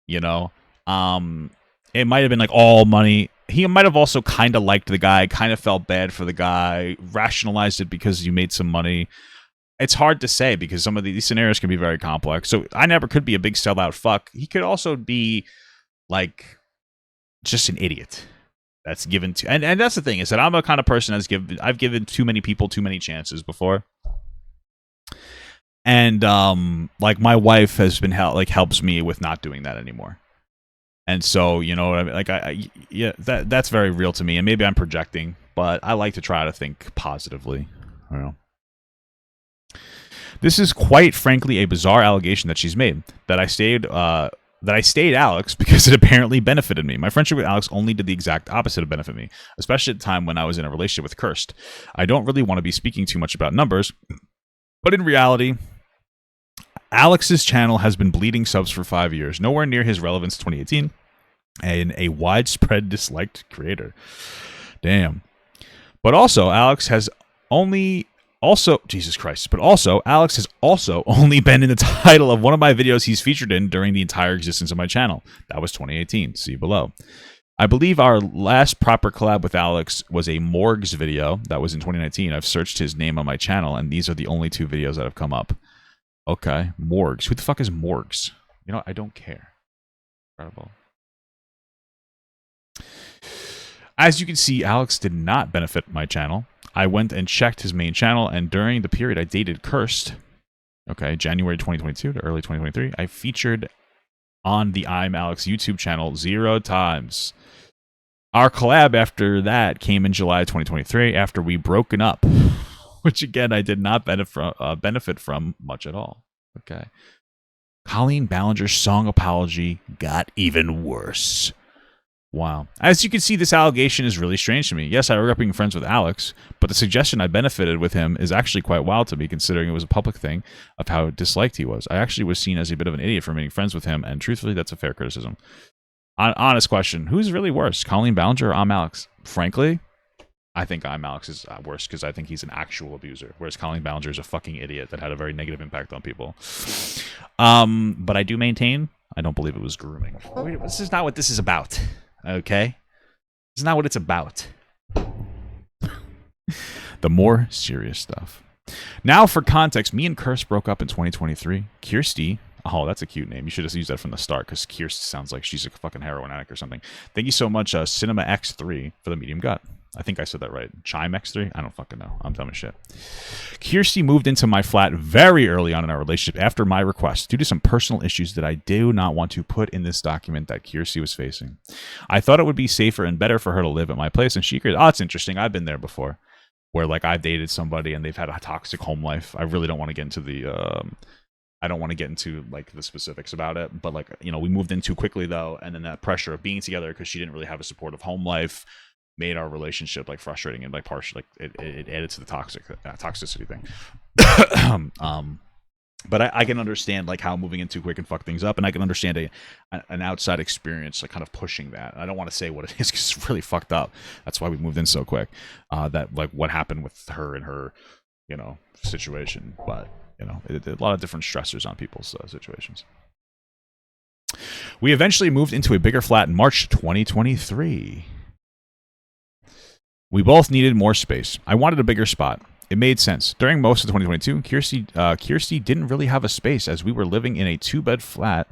You know, it might have been like all money. He might have also kind of liked the guy, kind of felt bad for the guy, rationalized it because you made some money. It's hard to say because some of these scenarios can be very complex. So iNabber could be a big sellout fuck. He could also be like just an idiot that's given to, and that's the thing is that I'm a kind of person I've given too many people too many chances before. And like my wife has been helps me with not doing that anymore. And so, you know, like yeah, that's very real to me. And maybe I'm projecting, but I like to try to think positively. I don't know. This is quite frankly a bizarre allegation that she's made that I stayed Alex because it apparently benefited me. My friendship with Alex only did the exact opposite of benefit me, especially at the time when I was in a relationship with Kirst. I don't really want to be speaking too much about numbers, but in reality, Alex's channel has been bleeding subs for 5 years, nowhere near his relevance 2018, and a widespread disliked creator. Damn. But also, Alex has only also only been in the title of one of my videos he's featured in during the entire existence of my channel. That was 2018. See below. I believe our last proper collab with Alex was a Morgs video. That was in 2019. I've searched his name on my channel, and these are the only 2 videos that have come up. Okay, Morgs. Who the fuck is Morgs? You know, I don't care. Incredible. As you can see, Alex did not benefit my channel. I went and checked his main channel, and during the period I dated Kirst, okay, January 2022 to early 2023, I featured on the Imallex YouTube channel 0 times. Our collab after that came in July 2023 after we broken up. Which again, I did not benefit from much at all. Okay. Colleen Ballinger's song apology got even worse. Wow. As you can see, this allegation is really strange to me. Yes, I regret being friends with Alex, but the suggestion I benefited with him is actually quite wild to me, considering it was a public thing of how disliked he was. I actually was seen as a bit of an idiot for remaining friends with him, and truthfully, that's a fair criticism. Honest question, who's really worse, Colleen Ballinger or Alex? Frankly, I think Alex is worse because I think he's an actual abuser, whereas Colleen Ballinger is a fucking idiot that had a very negative impact on people. But I do maintain, I don't believe it was grooming. Wait, this is not what this is about, okay? This is not what it's about. The more serious stuff. Now, for context, me and Kirst broke up in 2023. Kirsty, oh, that's a cute name. You should have used that from the start because Kirst sounds like she's a fucking heroin addict or something. Thank you so much, Cinema X3, for the medium gut. I think I said that right. Chime X3? I don't fucking know. I'm dumb as shit. Kirsty moved into my flat very early on in our relationship after my request due to some personal issues that I do not want to put in this document that Kirsty was facing. I thought it would be safer and better for her to live at my place, and she agreed. Oh, it's interesting. I've been there before where, like, I've dated somebody and they've had a toxic home life. I really don't want to get into the... I don't want to get into, like, the specifics about it, but, like, you know, we moved in too quickly, though, and then that pressure of being together because she didn't really have a supportive home life made our relationship like frustrating and like partial, like it added to the toxicity thing. But I can understand like how moving in too quick and fuck things up, and I can understand an outside experience like kind of pushing that. I don't want to say what it is because it's really fucked up. That's why we moved in so quick. That like what happened with her and her, you know, situation. But you know, a lot of different stressors on people's situations. We eventually moved into a bigger flat in March 2023. We both needed more space. I wanted a bigger spot. It made sense. During most of 2022, Kirsty didn't really have a space as we were living in a 2-bed flat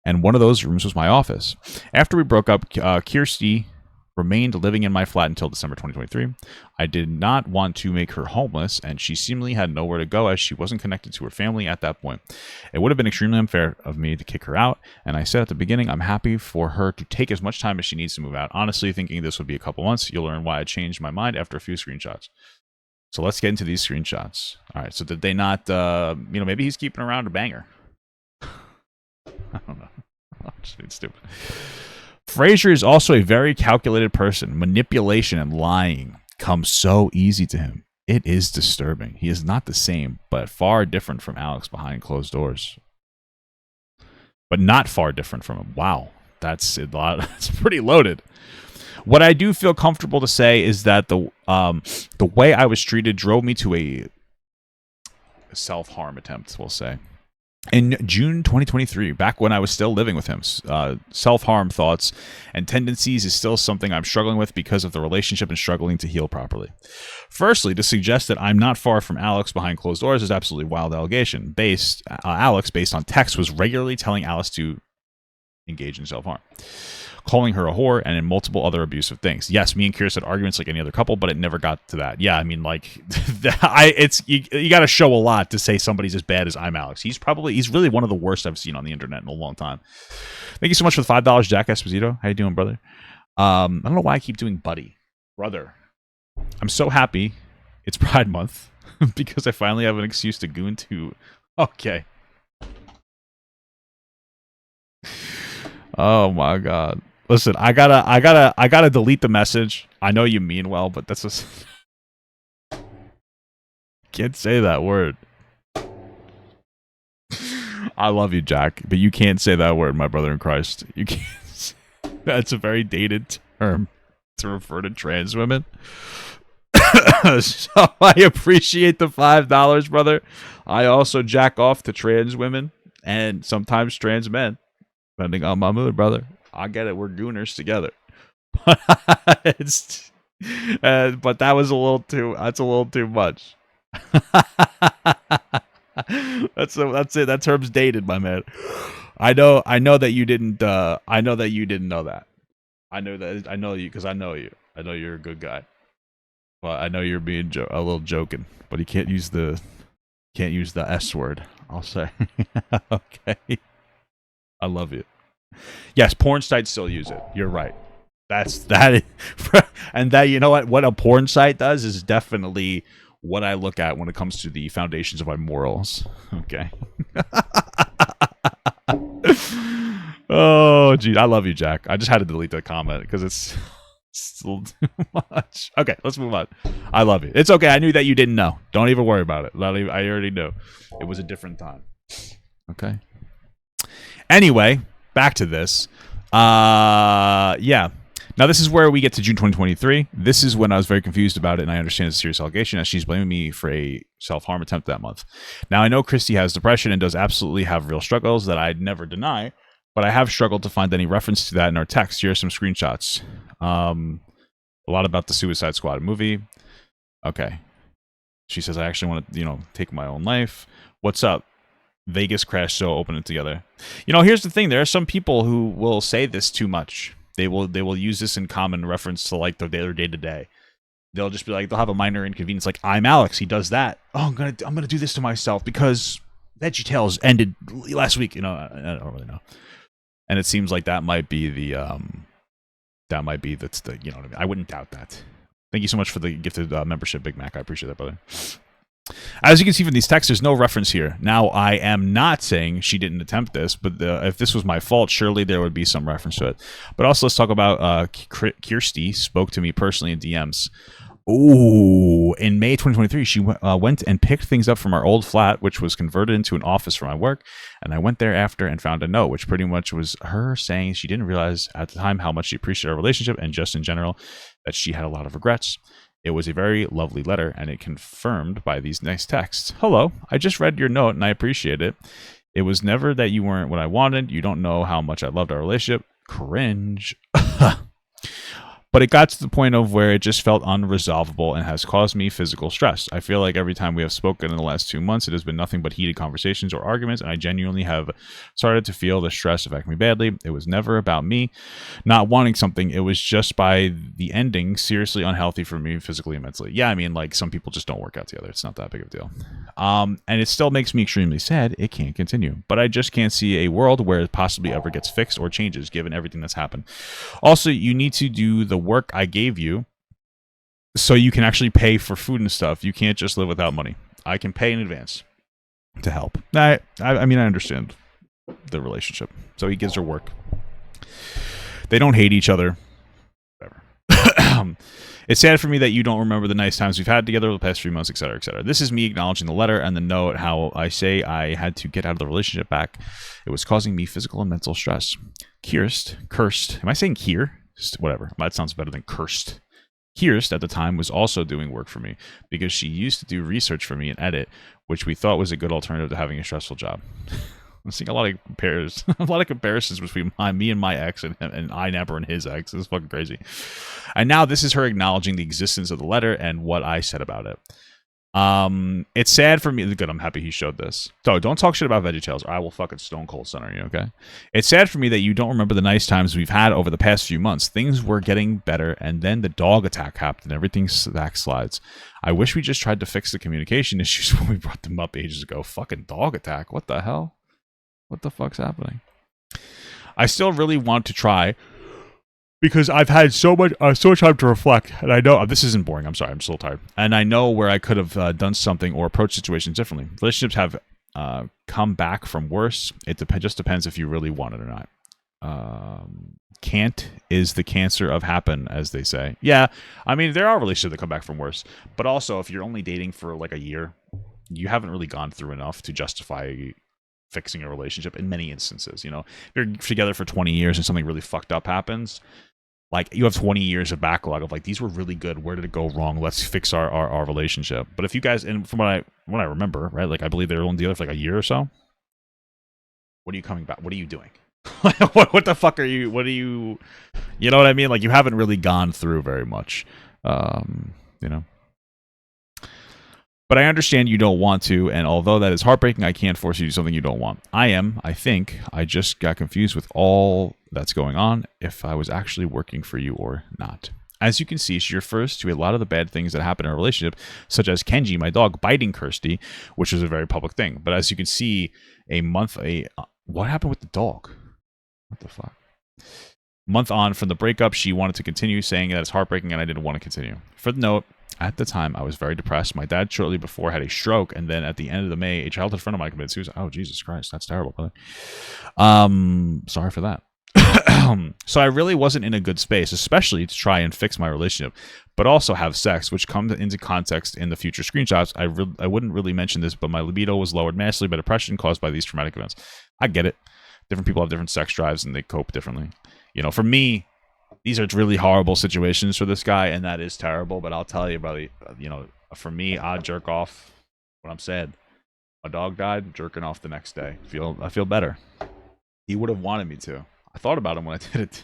and one of those rooms was my office. After we broke up, Kirsty remained living in my flat until December 2023. I did not want to make her homeless, and she seemingly had nowhere to go as she wasn't connected to her family at that point. It would have been extremely unfair of me to kick her out, and I said at the beginning, I'm happy for her to take as much time as she needs to move out. Honestly, thinking this would be a couple months. You'll learn why I changed my mind after a few screenshots. So let's get into these screenshots. All right, so did they not, maybe he's keeping around a banger. I don't know. I'm just being stupid. Frazier is also a very calculated person. Manipulation and lying comes so easy to him. It is disturbing. He is not the same, but far different from Alex behind closed doors. But not far different from him. Wow, that's a lot. That's pretty loaded. What I do feel comfortable to say is that the way I was treated drove me to a self-harm attempt, we'll say. In June 2023, back when I was still living with him, self-harm thoughts and tendencies is still something I'm struggling with because of the relationship and struggling to heal properly. Firstly, to suggest that I'm not far from Alex behind closed doors is absolutely wild allegation. Alex, based on text, was regularly telling Alice to engage in self-harm, calling her a whore, and in multiple other abusive things. Yes, me and Kira had arguments like any other couple, but it never got to that. Yeah, I mean, like, you got to show a lot to say somebody's as bad as Imallex. He's really one of the worst I've seen on the internet in a long time. Thank you so much for the $5, Jack Esposito. How you doing, brother? I don't know why I keep doing buddy. Brother. I'm so happy it's Pride Month because I finally have an excuse to goon to. Okay. Oh my God. Listen, I gotta delete the message. I know you mean well, but that's just can't say that word. I love you, Jack, but you can't say that word, my brother in Christ. You can't. That's a very dated term to refer to trans women. So I appreciate the $5, brother. I also jack off to trans women and sometimes trans men, depending on my mood, brother. I get it. We're gooners together. But that was a little too. That's a little too much. That's it. That term's dated, my man. I know that you didn't. I know that you didn't know that. I know that. I know you because I know you. I know you're a good guy. Well, I know you're being a little joking, but you can't use the S word. I'll say. Okay. I love you. Yes, porn sites still use it. You're right. That, and that, you know what a porn site does is definitely what I look at when it comes to the foundations of my morals. Okay. Oh, geez, I love you, Jack. I just had to delete that comment because it's still too much. Okay, let's move on. I love you. It's okay. I knew that you didn't know. Don't even worry about it. I already knew. It was a different time. Okay. Anyway, back to this. Yeah. Now, this is where we get to June 2023. This is when I was very confused about it, and I understand it's a serious allegation as she's blaming me for a self-harm attempt that month. Now, I know Christy has depression and does absolutely have real struggles that I'd never deny, but I have struggled to find any reference to that in our text. Here are some screenshots. A lot about the Suicide Squad movie. Okay. She says, I actually want to, take my own life. What's up? Vegas crash, so open it together. Here's the thing. There are some people who will say this too much. They will use this in common reference to like their day-to-day. They'll just be like, they'll have a minor inconvenience, like I'm Alex, he does that. Oh, I'm gonna do this to myself because VeggieTales ended last week. I don't really know. And it seems like that might be the what I mean. I wouldn't doubt that. Thank you so much for the gifted membership, Big Mac. I appreciate that, brother. As you can see from these texts, there's no reference here. Now, I am not saying she didn't attempt this, but if this was my fault, surely there would be some reference to it. But also, let's talk about Kirsty spoke to me personally in DMs. Ooh, in May 2023, she went and picked things up from our old flat, which was converted into an office for my work. And I went there after and found a note, which pretty much was her saying she didn't realize at the time how much she appreciated our relationship and just in general that she had a lot of regrets. It was a very lovely letter, and it confirmed by these nice texts. Hello, I just read your note, and I appreciate it. It was never that you weren't what I wanted. You don't know how much I loved our relationship. Cringe. But But it got to the point of where it just felt unresolvable and has caused me physical stress. I feel like every time we have spoken in the last 2 months, it has been nothing but heated conversations or arguments, and I genuinely have started to feel the stress affect me badly. It was never about me not wanting something. It was just by the ending seriously unhealthy for me physically and mentally. Yeah, I mean, like, some people just don't work out together. It's not that big of a deal. And it still makes me extremely sad. It can't continue. But I just can't see a world where it possibly ever gets fixed or changes given everything that's happened. Also, you need to do the work I gave you so you can actually pay for food and stuff. You can't just live without money. I can pay in advance to help. I mean, I understand the relationship. So he gives her work. They don't hate each other. Whatever. It's sad for me that you don't remember the nice times we've had together the past 3 months, etc., etc. This is me acknowledging the letter and the note, how I say I had to get out of the relationship back. It was causing me physical and mental stress. Cursed. Am I saying Kier? Whatever. That sounds better than cursed. Kirst at the time was also doing work for me because she used to do research for me and edit, which we thought was a good alternative to having a stressful job. I'm seeing a lot of comparisons between me and my ex and iNabber and his ex. This is fucking crazy. And now this is her acknowledging the existence of the letter and what I said about it. It's sad for me. Good, I'm happy he showed this. So don't talk shit about VeggieTales or I will fucking stone cold center you, okay? It's sad for me that you don't remember the nice times we've had over the past few months. Things were getting better and then the dog attack happened and everything backslides. I wish we just tried to fix the communication issues when we brought them up ages ago. Fucking dog attack. What the hell? What the fuck's happening? I still really want to try because I've had so much time to reflect, and I know this isn't boring. I'm sorry, I'm still tired, and I know where I could have done something or approached situations differently. Relationships have come back from worse. It just depends if you really want it or not. Can't is the cancer of happen, as they say. Yeah, I mean there are relationships that come back from worse, but also if you're only dating for like a year, you haven't really gone through enough to justify fixing a relationship in many instances. You know, if you're together for 20 years and something really fucked up happens, like you have 20 years of backlog of like, these were really good, where did it go wrong, let's fix our relationship. But if you guys, and from what I remember, right, like I believe they were only together for like a year or so. What are you coming back? What are you doing? what the fuck are you, you know what I mean? Like you haven't really gone through very much, you know. But I understand you don't want to, and although that is heartbreaking, I can't force you to do something you don't want. I think. I just got confused with all that's going on, if I was actually working for you or not. As you can see, she refers to a lot of the bad things that happen in a relationship, such as Kenji, my dog, biting Kirsty, which was a very public thing. But as you can see, what happened with the dog? What the fuck? Month on from the breakup, she wanted to continue, saying that it's heartbreaking and I didn't want to continue. For the note, at the time, I was very depressed. My dad shortly before had a stroke, and then at the end of the May, a childhood friend of mine committed suicide. Oh, Jesus Christ, that's terrible, brother. Sorry for that. So I really wasn't in a good space, especially to try and fix my relationship, but also have sex, which comes into context in the future screenshots. I wouldn't really mention this, but my libido was lowered massively by depression caused by these traumatic events. I get it. Different people have different sex drives, and they cope differently. You know, for me, these are really horrible situations for this guy, and that is terrible. But I'll tell you, brother, you know, for me, I'd jerk off when I'm sad. My dog died, jerking off the next day. I feel better. He would have wanted me to. I thought about him when I did it.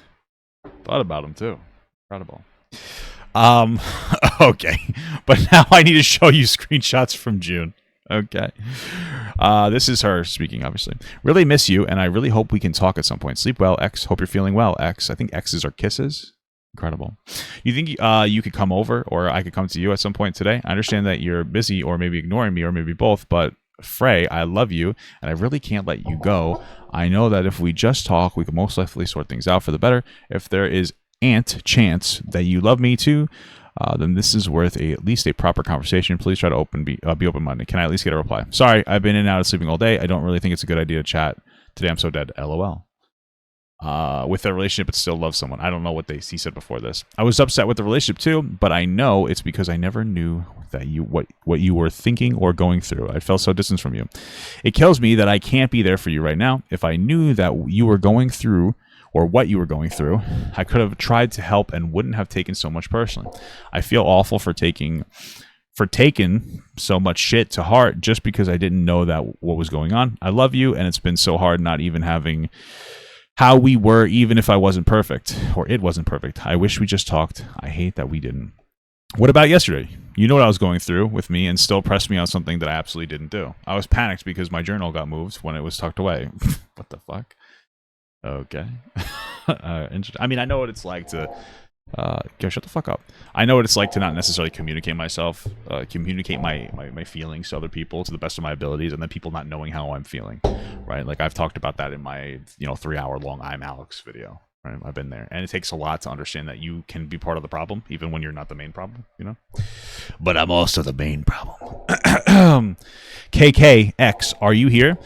Thought about him too. Incredible. Okay. But now I need to show you screenshots from June. Okay. This is her speaking, obviously. Really miss you, and I really hope we can talk at some point. Sleep well, X. Hope you're feeling well, X. I think X's are kisses. Incredible. You think you could come over, or I could come to you at some point today? I understand that you're busy, or maybe ignoring me, or maybe both, but Frey, I love you, and I really can't let you go. I know that if we just talk, we could most likely sort things out for the better. If there is chance that you love me too, then this is worth at least a proper conversation. Please try to be open-minded. Can I at least get a reply? Sorry, I've been in and out of sleeping all day. I don't really think it's a good idea to chat. Today I'm so dead. LOL. With their relationship, but still love someone. I don't know what he said before this. I was upset with the relationship too, but I know it's because I never knew that what you were thinking or going through. I felt so distant from you. It kills me that I can't be there for you right now. If I knew that you were going through or what you were going through, I could have tried to help and wouldn't have taken so much personally. I feel awful for taking so much shit to heart just because I didn't know that what was going on. I love you, and it's been so hard not even having how we were, even if I wasn't perfect, or it wasn't perfect. I wish we just talked. I hate that we didn't. What about yesterday? You know what I was going through with me and still pressed me on something that I absolutely didn't do. I was panicked because my journal got moved when it was tucked away. What the fuck? Okay. I mean, I know what it's like to... Go shut the fuck up. I know what it's like to not necessarily communicate myself, communicate my feelings to other people to the best of my abilities, and then people not knowing how I'm feeling, right? Like I've talked about that in my 3-hour-long Imallex video, right? I've been there, and it takes a lot to understand that you can be part of the problem even when you're not the main problem, But I'm also the main problem. KKX, are you here?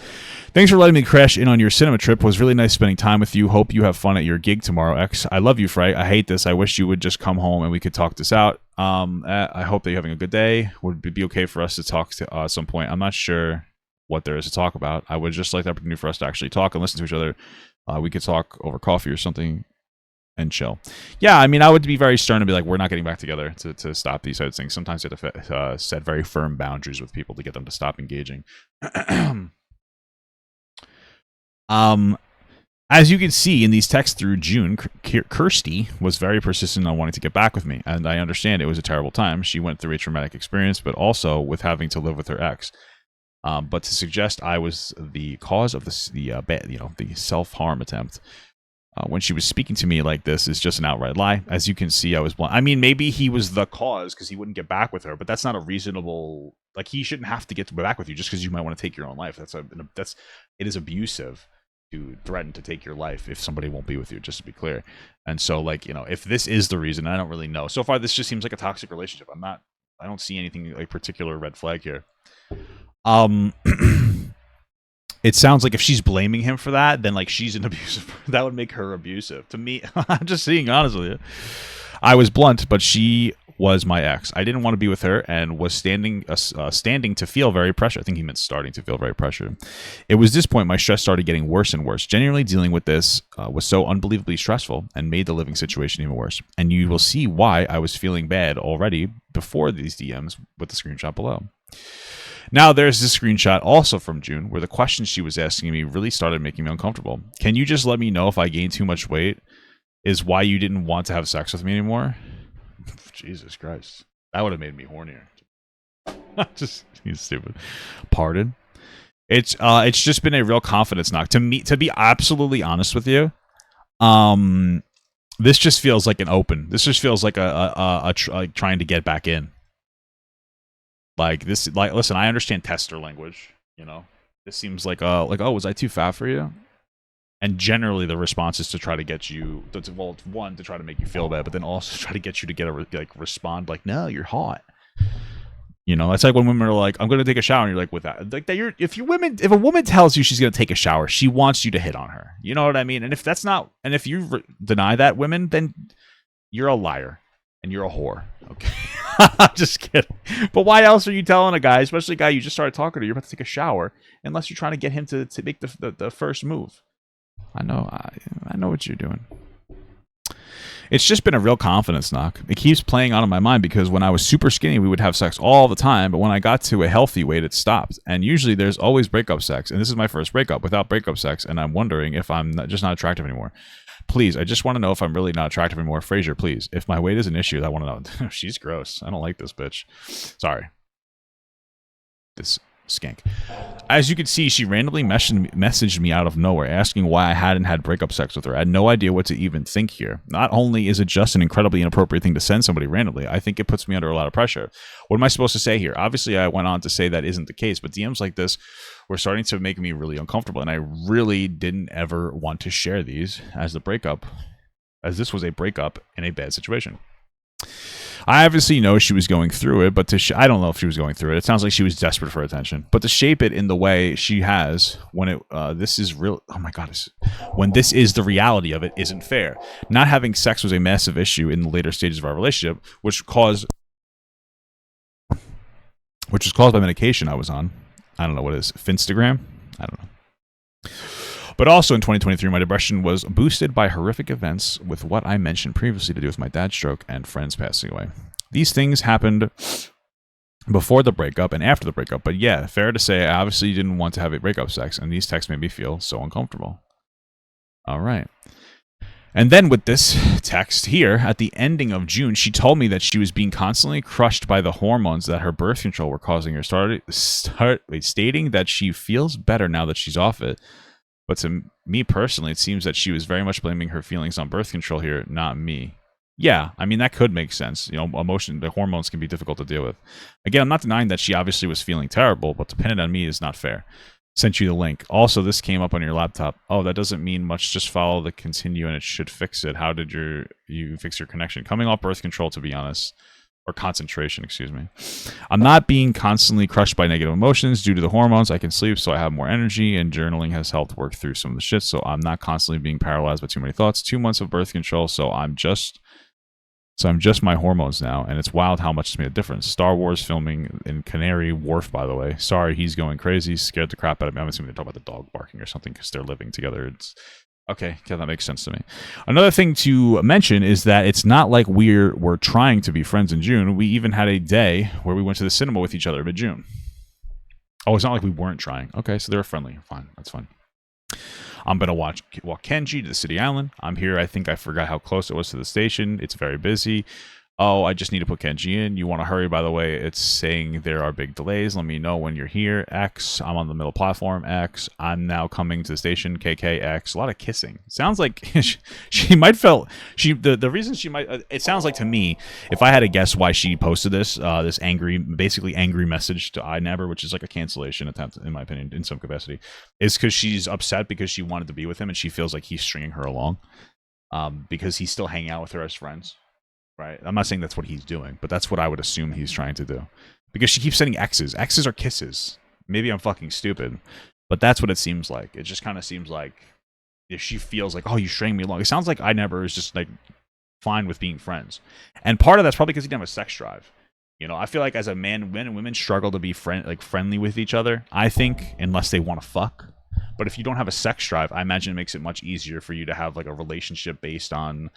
Thanks for letting me crash in on your cinema trip. It was really nice spending time with you. Hope you have fun at your gig tomorrow, X. I love you, Frey. I hate this. I wish you would just come home and we could talk this out. I hope that you're having a good day. Would it be okay for us to talk at some point? I'm not sure what there is to talk about. I would just like the opportunity for us to actually talk and listen to each other. We could talk over coffee or something and chill. Yeah, I mean, I would be very stern and be like, we're not getting back together to stop these types of things. Sometimes you have to set very firm boundaries with people to get them to stop engaging. As you can see in these texts through June, Kirsty was very persistent on wanting to get back with me, and I understand it was a terrible time. She went through a traumatic experience, but also with having to live with her ex. But to suggest I was the cause of the self-harm attempt when she was speaking to me like this is just an outright lie. As you can see, I was blunt. I mean, maybe he was the cause because he wouldn't get back with her, but that's not a reasonable. Like, he shouldn't have to get back with you just because you might want to take your own life. It is abusive to threaten to take your life if somebody won't be with you, just to be clear. And so, if this is the reason, I don't really know. So far, this just seems like a toxic relationship. I don't see anything like particular red flag here. It sounds like if she's blaming him for that, then she's an abusive. That would make her abusive. To me, I'm just being honest with you. I was blunt, but she was my ex. I didn't want to be with her and was standing to feel very pressured. I think he meant starting to feel very pressured. It was this point my stress started getting worse and worse. Genuinely dealing with this was so unbelievably stressful and made the living situation even worse. And you will see why I was feeling bad already before these DMs with the screenshot below. Now there's this screenshot also from June where the questions she was asking me really started making me uncomfortable. Can you just let me know if I gained too much weight? Is why you didn't want to have sex with me anymore? Jesus Christ. That would have made me hornier. He's stupid. Pardon? It's just been a real confidence knock. To me, to be absolutely honest with you, this just feels like an open. This just feels like like trying to get back in. Listen, I understand tester language, This seems like oh, was I too fat for you? And generally, the response is to try to get you, one, to try to make you feel bad, but then also try to get you to get respond no, you're hot. It's like when women are like, I'm going to take a shower, and you're like, with that, if a woman tells you she's going to take a shower, she wants you to hit on her. You know what I mean? And if you deny that, women, then you're a liar and you're a whore. Okay. I'm just kidding. But why else are you telling a guy, especially a guy you just started talking to, you're about to take a shower, unless you're trying to get him to make the first move? I know what you're doing. It's just been a real confidence knock. It keeps playing on in my mind because when I was super skinny, we would have sex all the time. But when I got to a healthy weight, it stopped. And usually there's always breakup sex. And this is my first breakup without breakup sex. And I'm wondering if I'm just not attractive anymore. Please, I just want to know if I'm really not attractive anymore. Fraser, please. If my weight is an issue, I want to know. She's gross. I don't like this bitch. Sorry. This skank. As you can see, she randomly messaged me out of nowhere asking why I hadn't had breakup sex with her. I had no idea what to even think here. Not only is it just an incredibly inappropriate thing to send somebody randomly, I think it puts me under a lot of pressure. What am I supposed to say here? Obviously, I went on to say that isn't the case, but DMs like this were starting to make me really uncomfortable, and I really didn't ever want to share these as this was a breakup in a bad situation. I obviously know she was going through it, but I don't know if she was going through it. It sounds like she was desperate for attention. But to shape it in the way she has, when this is real, oh my God, when this is the reality of it, isn't fair. Not having sex was a massive issue in the later stages of our relationship, which was caused by medication I was on. I don't know what it is. Finstagram? I don't know. But also in 2023, my depression was boosted by horrific events with what I mentioned previously to do with my dad's stroke and friends passing away. These things happened before the breakup and after the breakup. But yeah, fair to say, I obviously didn't want to have a breakup sex, and these texts made me feel so uncomfortable. All right. And then with this text here, at the ending of June, she told me that she was being constantly crushed by the hormones that her birth control were causing her. Stating that she feels better now that she's off it. But to me personally, it seems that she was very much blaming her feelings on birth control here, not me. Yeah, I mean, that could make sense. You know, the hormones can be difficult to deal with. Again, I'm not denying that she obviously was feeling terrible, but to pin it on me is not fair. Sent you the link. Also, this came up on your laptop. Oh, that doesn't mean much. Just follow the continue and it should fix it. How did you fix your connection? Coming off birth control, to be honest. Or concentration, excuse me. I'm not being constantly crushed by negative emotions due to the hormones. I can sleep, so I have more energy, and journaling has helped work through some of the shit, so I'm not constantly being paralyzed by too many thoughts. 2 months of birth control, so I'm just my hormones now, and it's wild how much it's made a difference. Star Wars filming in Canary Wharf, by the way. Sorry, he's going crazy. Scared the crap out of me. I'm assuming they're talking about the dog barking or something because they're living together. It's okay. Yeah, that makes sense to me. Another thing to mention is that it's not like we're trying to be friends in June. We even had a day where we went to the cinema with each other mid-June. Oh, it's not like we weren't trying. Okay, so they were friendly. Fine, that's fine. I'm going to walk Kenji to the city island. I'm here. I think I forgot how close it was to the station. It's very busy. Oh, I just need to put Kenji in. You want to hurry, by the way. It's saying there are big delays. Let me know when you're here. X, I'm on the middle platform. X, I'm now coming to the station. KKX. A lot of kissing. Sounds like she might felt the reason she might it sounds like to me, if I had to guess why she posted this basically angry message to iNabber, which is like a cancellation attempt in my opinion in some capacity, is because she's upset because she wanted to be with him and she feels like he's stringing her along because he's still hanging out with her as friends. Right, I'm not saying that's what he's doing, but that's what I would assume he's trying to do. Because she keeps sending X's. X's are kisses. Maybe I'm fucking stupid, but that's what it seems like. It just kind of seems like if she feels like, oh, you string me along. It sounds like iNabber is just like fine with being friends, and part of that's probably because he didn't have a sex drive. You know, I feel like as a man, men and women struggle to be friendly with each other. I think unless they want to fuck. But if you don't have a sex drive, I imagine it makes it much easier for you to have like a relationship based on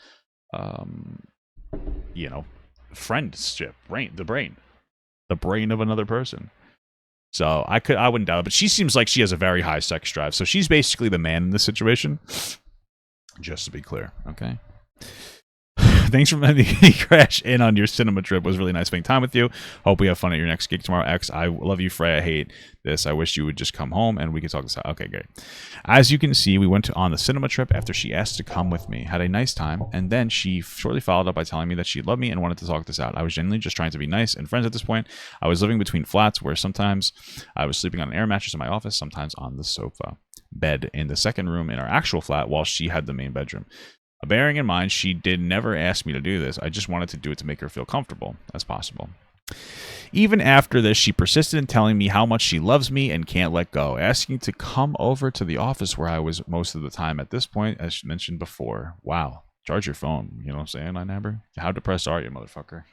you know, friendship, the brain of another person. So I wouldn't doubt it, but she seems like she has a very high sex drive. So she's basically the man in this situation. Just to be clear, okay. Thanks for letting me crash in on your cinema trip. It was really nice spending time with you. Hope we have fun at your next gig tomorrow. X, I love you, Frey. I hate this. I wish you would just come home and we could talk this out. Okay, great. As you can see, we went on the cinema trip after she asked to come with me. Had a nice time, and then she shortly followed up by telling me that she loved me and wanted to talk this out. I was genuinely just trying to be nice and friends at this point. I was living between flats where sometimes I was sleeping on an air mattress in my office, sometimes on the sofa bed in the second room in our actual flat while she had the main bedroom. Bearing in mind, she did never ask me to do this. I just wanted to do it to make her feel comfortable as possible. Even after this, she persisted in telling me how much she loves me and can't let go, asking to come over to the office where I was most of the time at this point, as mentioned before. Wow. Charge your phone. You know what I'm saying, iNabber? How depressed are you, motherfucker?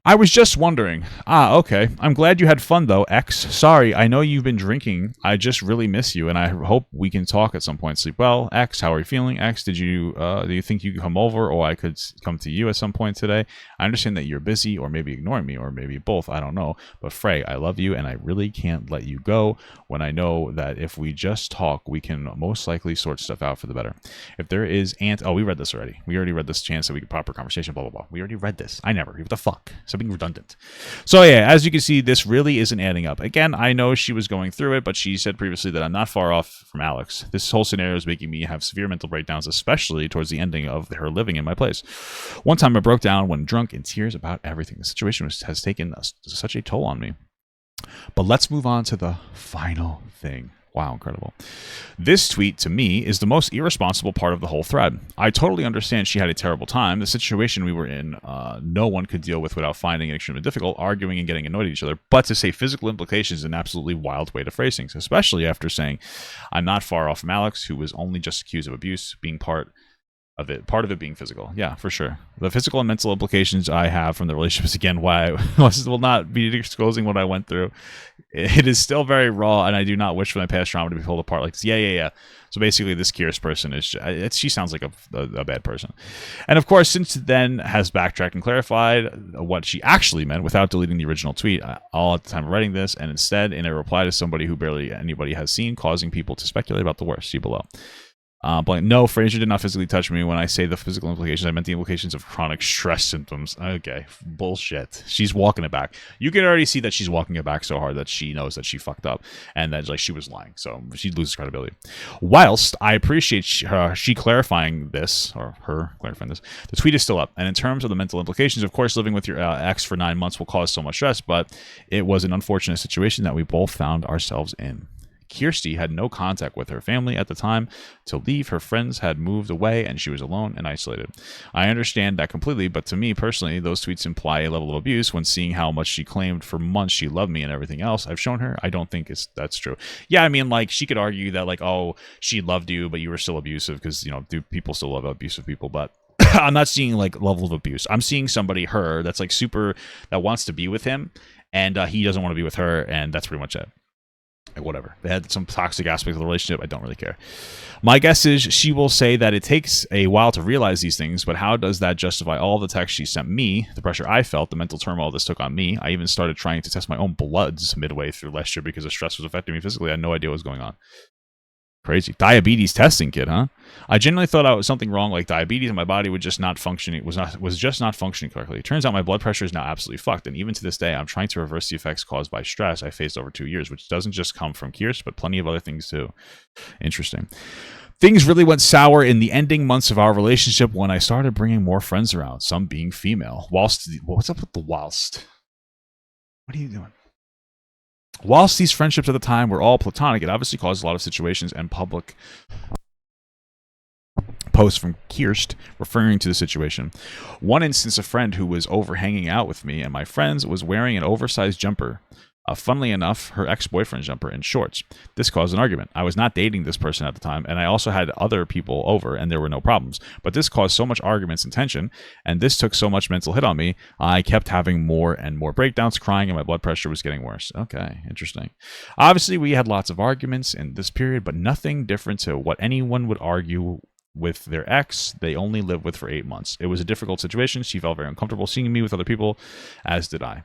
I was just wondering. Okay. I'm glad you had fun, though, X. Sorry, I know you've been drinking. I just really miss you, and I hope we can talk at some point. Sleep well. X, how are you feeling? X, do you think you could come over, or I could come to you at some point today? I understand that you're busy, or maybe ignoring me, or maybe both. I don't know. But Frey, I love you, and I really can't let you go when I know that if we just talk, we can most likely sort stuff out for the better. If there is we read this already. We already read this chance that we could proper conversation, blah, blah, blah. We already read this. iNabber. What the fuck? Something redundant. So yeah, as you can see, this really isn't adding up. Again, I know she was going through it, but she said previously that I'm not far off from Alex. This whole scenario is making me have severe mental breakdowns, especially towards the ending of her living in my place. One time I broke down when drunk in tears about everything. The situation has taken such a toll on me. But let's move on to the final thing. Wow, incredible. This tweet, to me, is the most irresponsible part of the whole thread. I totally understand she had a terrible time. The situation we were in, no one could deal with without finding it extremely difficult, arguing and getting annoyed at each other. But to say physical implications is an absolutely wild way to phrase things, especially after saying, I'm not far off from Alex, who was only just accused of abuse, being part of it, part of it being physical. Yeah, for sure. The physical and mental implications I have from the relationships, again, why I will not be disclosing what I went through. It is still very raw, and I do not wish for my past trauma to be pulled apart like this. Yeah. So basically, this Kyrst person is, she sounds like a bad person. And of course, since then has backtracked and clarified what she actually meant without deleting the original tweet, all at the time of writing this, and instead in a reply to somebody who barely anybody has seen, causing people to speculate about the worst. See below. No, Fraser did not physically touch me. When I say the physical implications, I meant the implications of chronic stress symptoms. Okay, bullshit. She's walking it back. You can already see that she's walking it back so hard that she knows that she fucked up and that she was lying. So she loses credibility. Whilst I appreciate she clarifying this, or her clarifying this, the tweet is still up. And in terms of the mental implications, of course, living with your ex for 9 months will cause so much stress, but it was an unfortunate situation that we both found ourselves in. Kirsty had no contact with her family at the time to leave. Her friends had moved away and she was alone and isolated. I understand that completely, but to me personally, those tweets imply a level of abuse when seeing how much she claimed for months she loved me and everything else I've shown her. I don't think that's true. Yeah, I mean, she could argue that, oh, she loved you, but you were still abusive because, people still love abusive people, but I'm not seeing level of abuse. I'm seeing somebody, her, that's super, that wants to be with him and he doesn't want to be with her, and that's pretty much it. Whatever. They had some toxic aspect of the relationship. I don't really care. My guess is she will say that it takes a while to realize these things, but how does that justify all the texts she sent me, the pressure I felt, the mental turmoil this took on me? I even started trying to test my own bloods midway through last year because the stress was affecting me physically. I had no idea what was going on. Crazy. Diabetes testing kit, huh? I genuinely thought I was something wrong, like diabetes, and my body would just not functioning, was just not functioning correctly. It turns out my blood pressure is now absolutely fucked, and even to this day, I'm trying to reverse the effects caused by stress I faced over 2 years, which doesn't just come from Kyrst, but plenty of other things too. Interesting. Things really went sour in the ending months of our relationship when I started bringing more friends around, some being female. What's up with the whilst? What are you doing? Whilst these friendships at the time were all platonic, it obviously caused a lot of situations and public posts from Kyrst referring to the situation. One instance, a friend who was over hanging out with me and my friends was wearing an oversized jumper. Funnily enough, her ex-boyfriend's jumper and shorts. This caused an argument. I was not dating this person at the time, and I also had other people over, and there were no problems. But this caused so much arguments and tension, and this took so much mental hit on me, I kept having more and more breakdowns, crying, and my blood pressure was getting worse. Okay, interesting. Obviously, we had lots of arguments in this period, but nothing different to what anyone would argue with their ex they only lived with for 8 months. It was a difficult situation. She felt very uncomfortable seeing me with other people, as did I.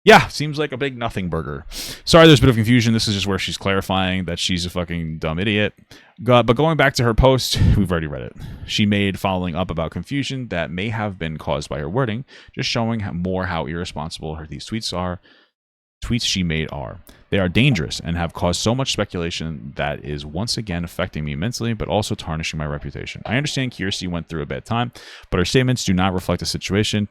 Yeah, seems like a big nothing burger. Sorry, there's a bit of confusion. This is just where she's clarifying that she's a fucking dumb idiot. But going back to her post, we've already read it. She made following up about confusion that may have been caused by her wording, just showing more how irresponsible these tweets she made are. They are dangerous and have caused so much speculation that is once again affecting me mentally, but also tarnishing my reputation. I understand Kirsty went through a bad time, but her statements do not reflect the situation.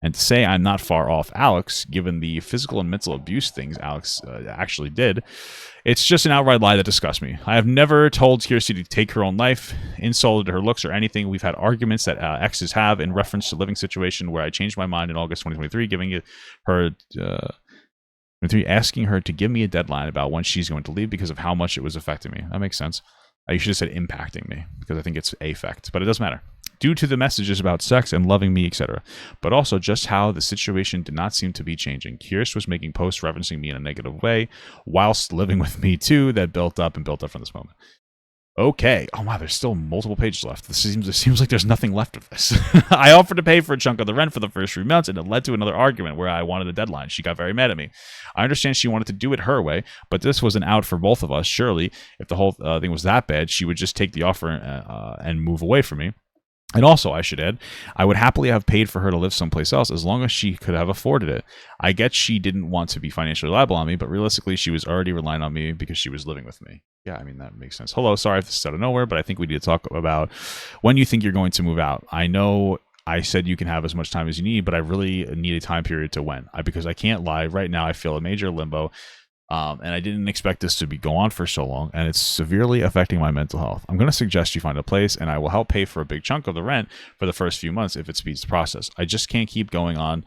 And to say I'm not far off Alex, given the physical and mental abuse things Alex actually did, it's just an outright lie that disgusts me. I have never told Kirsty to take her own life, insulted her looks, or anything. We've had arguments that exes have in reference to living situation where I changed my mind in August 2023, giving her... asking her to give me a deadline about when she's going to leave because of how much it was affecting me. That makes sense. You should have said impacting me, because I think it's affect, but it doesn't matter. Due to the messages about sex and loving me, etc. But also just how the situation did not seem to be changing. Kyrst was making posts referencing me in a negative way, whilst living with me too, that built up from this moment. Okay. Oh wow, there's still multiple pages left. It seems like there's nothing left of this. I offered to pay for a chunk of the rent for the first 3 months, and it led to another argument where I wanted a deadline. She got very mad at me. I understand she wanted to do it her way, but this was an out for both of us. Surely, if the whole thing was that bad, she would just take the offer and move away from me. And also, I should add, I would happily have paid for her to live someplace else as long as she could have afforded it. I get she didn't want to be financially liable on me, but realistically, she was already relying on me because she was living with me. Yeah, I mean, that makes sense. Hello, sorry if this is out of nowhere, but I think we need to talk about when you think you're going to move out. I know I said you can have as much time as you need, but I really need a time period to when. Because I can't lie, right now I feel a major limbo. And I didn't expect this to go on for so long, and it's severely affecting my mental health. I'm going to suggest you find a place, and I will help pay for a big chunk of the rent for the first few months if it speeds the process. I just can't keep going on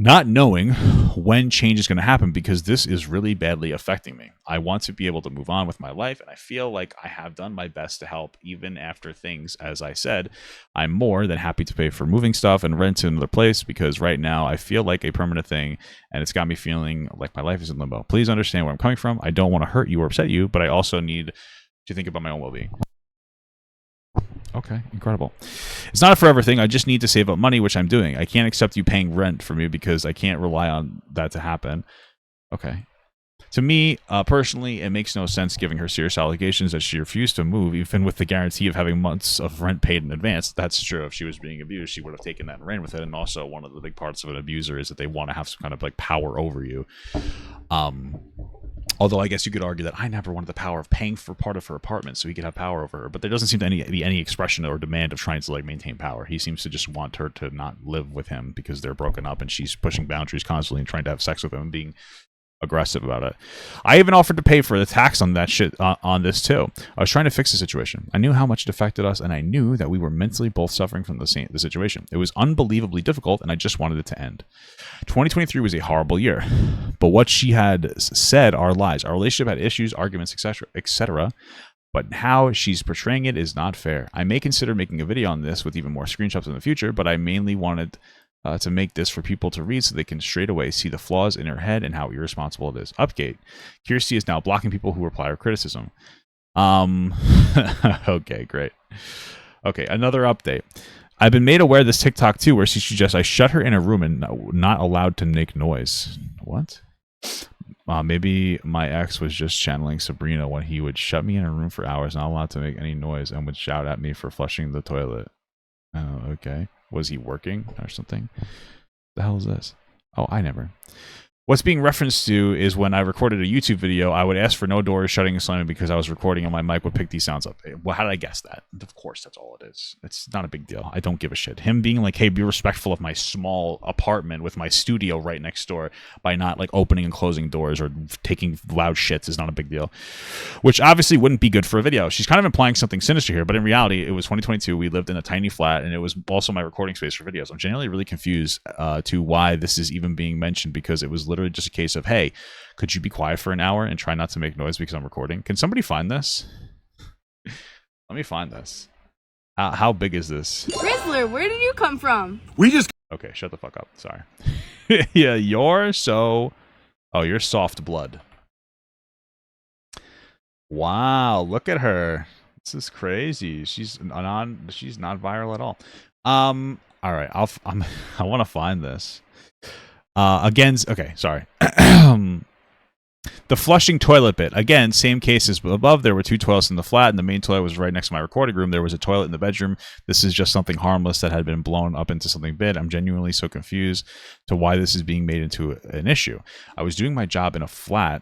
not knowing when change is going to happen because this is really badly affecting me. I want to be able to move on with my life, and I feel like I have done my best to help even after things, as I said, I'm more than happy to pay for moving stuff and rent to another place because right now I feel like a permanent thing, and it's got me feeling like my life is in limbo. Please understand where I'm coming from. I don't want to hurt you or upset you, but I also need to think about my own well-being. Okay, incredible. It's not a forever thing. I just need to save up money, which I'm doing. I can't accept you paying rent for me because I can't rely on that to happen. Okay. To me, personally, it makes no sense giving her serious allegations that she refused to move, even with the guarantee of having months of rent paid in advance. That's true. If she was being abused, she would have taken that and ran with it. And also, one of the big parts of an abuser is that they want to have some kind of like power over you. Although I guess you could argue that I never wanted the power of paying for part of her apartment so he could have power over her. But there doesn't seem to be any expression or demand of trying to like maintain power. He seems to just want her to not live with him because they're broken up and she's pushing boundaries constantly and trying to have sex with him and being aggressive about it. I even offered to pay for the tax on that shit on this too. I was trying to fix the situation. I knew how much it affected us, and I knew that we were mentally both suffering from the situation. It was unbelievably difficult, and I just wanted it to end. 2023 was a horrible year, but what she had said are lies. Our relationship had issues, arguments, etc., etc. But how she's portraying it is not fair. I may consider making a video on this with even more screenshots in the future, but I mainly wanted to make this for people to read so they can straight away see the flaws in her head and how irresponsible it is. Update. Kirsty is now blocking people who reply her criticism. Okay, great. Okay, another update. I've been made aware of this TikTok too, where she suggests I shut her in a room and not allowed to make noise. What? Maybe my ex was just channeling Sabrina when he would shut me in a room for hours, not allowed to make any noise, and would shout at me for flushing the toilet. Oh, okay. Was he working or something? The hell is this? Oh, iNabber. What's being referenced to is when I recorded a YouTube video, I would ask for no doors shutting and slamming because I was recording and my mic would pick these sounds up. Well, how did I guess that? Of course, that's all it is. It's not a big deal. I don't give a shit. Him being like, hey, be respectful of my small apartment with my studio right next door by not like opening and closing doors or taking loud shits is not a big deal. Which obviously wouldn't be good for a video. She's kind of implying something sinister here, but in reality, it was 2022. We lived in a tiny flat and it was also my recording space for videos. I'm genuinely really confused to why this is even being mentioned because it was literally just a case of, hey, could you be quiet for an hour and try not to make noise because I'm recording? Can somebody find this? Let me find this. How big is this? Rizzler, where did you come from? We just Okay, shut the fuck up. Sorry. Yeah, you're so... Oh, you're soft blood. Wow, look at her. This is crazy. She's not viral at all. All right, I want to find this. Again, okay, sorry. The flushing toilet bit. Again, same case as above. There were two toilets in the flat, and the main toilet was right next to my recording room. There was a toilet in the bedroom. This is just something harmless that had been blown up into something big. I'm genuinely so confused to why this is being made into an issue. I was doing my job in a flat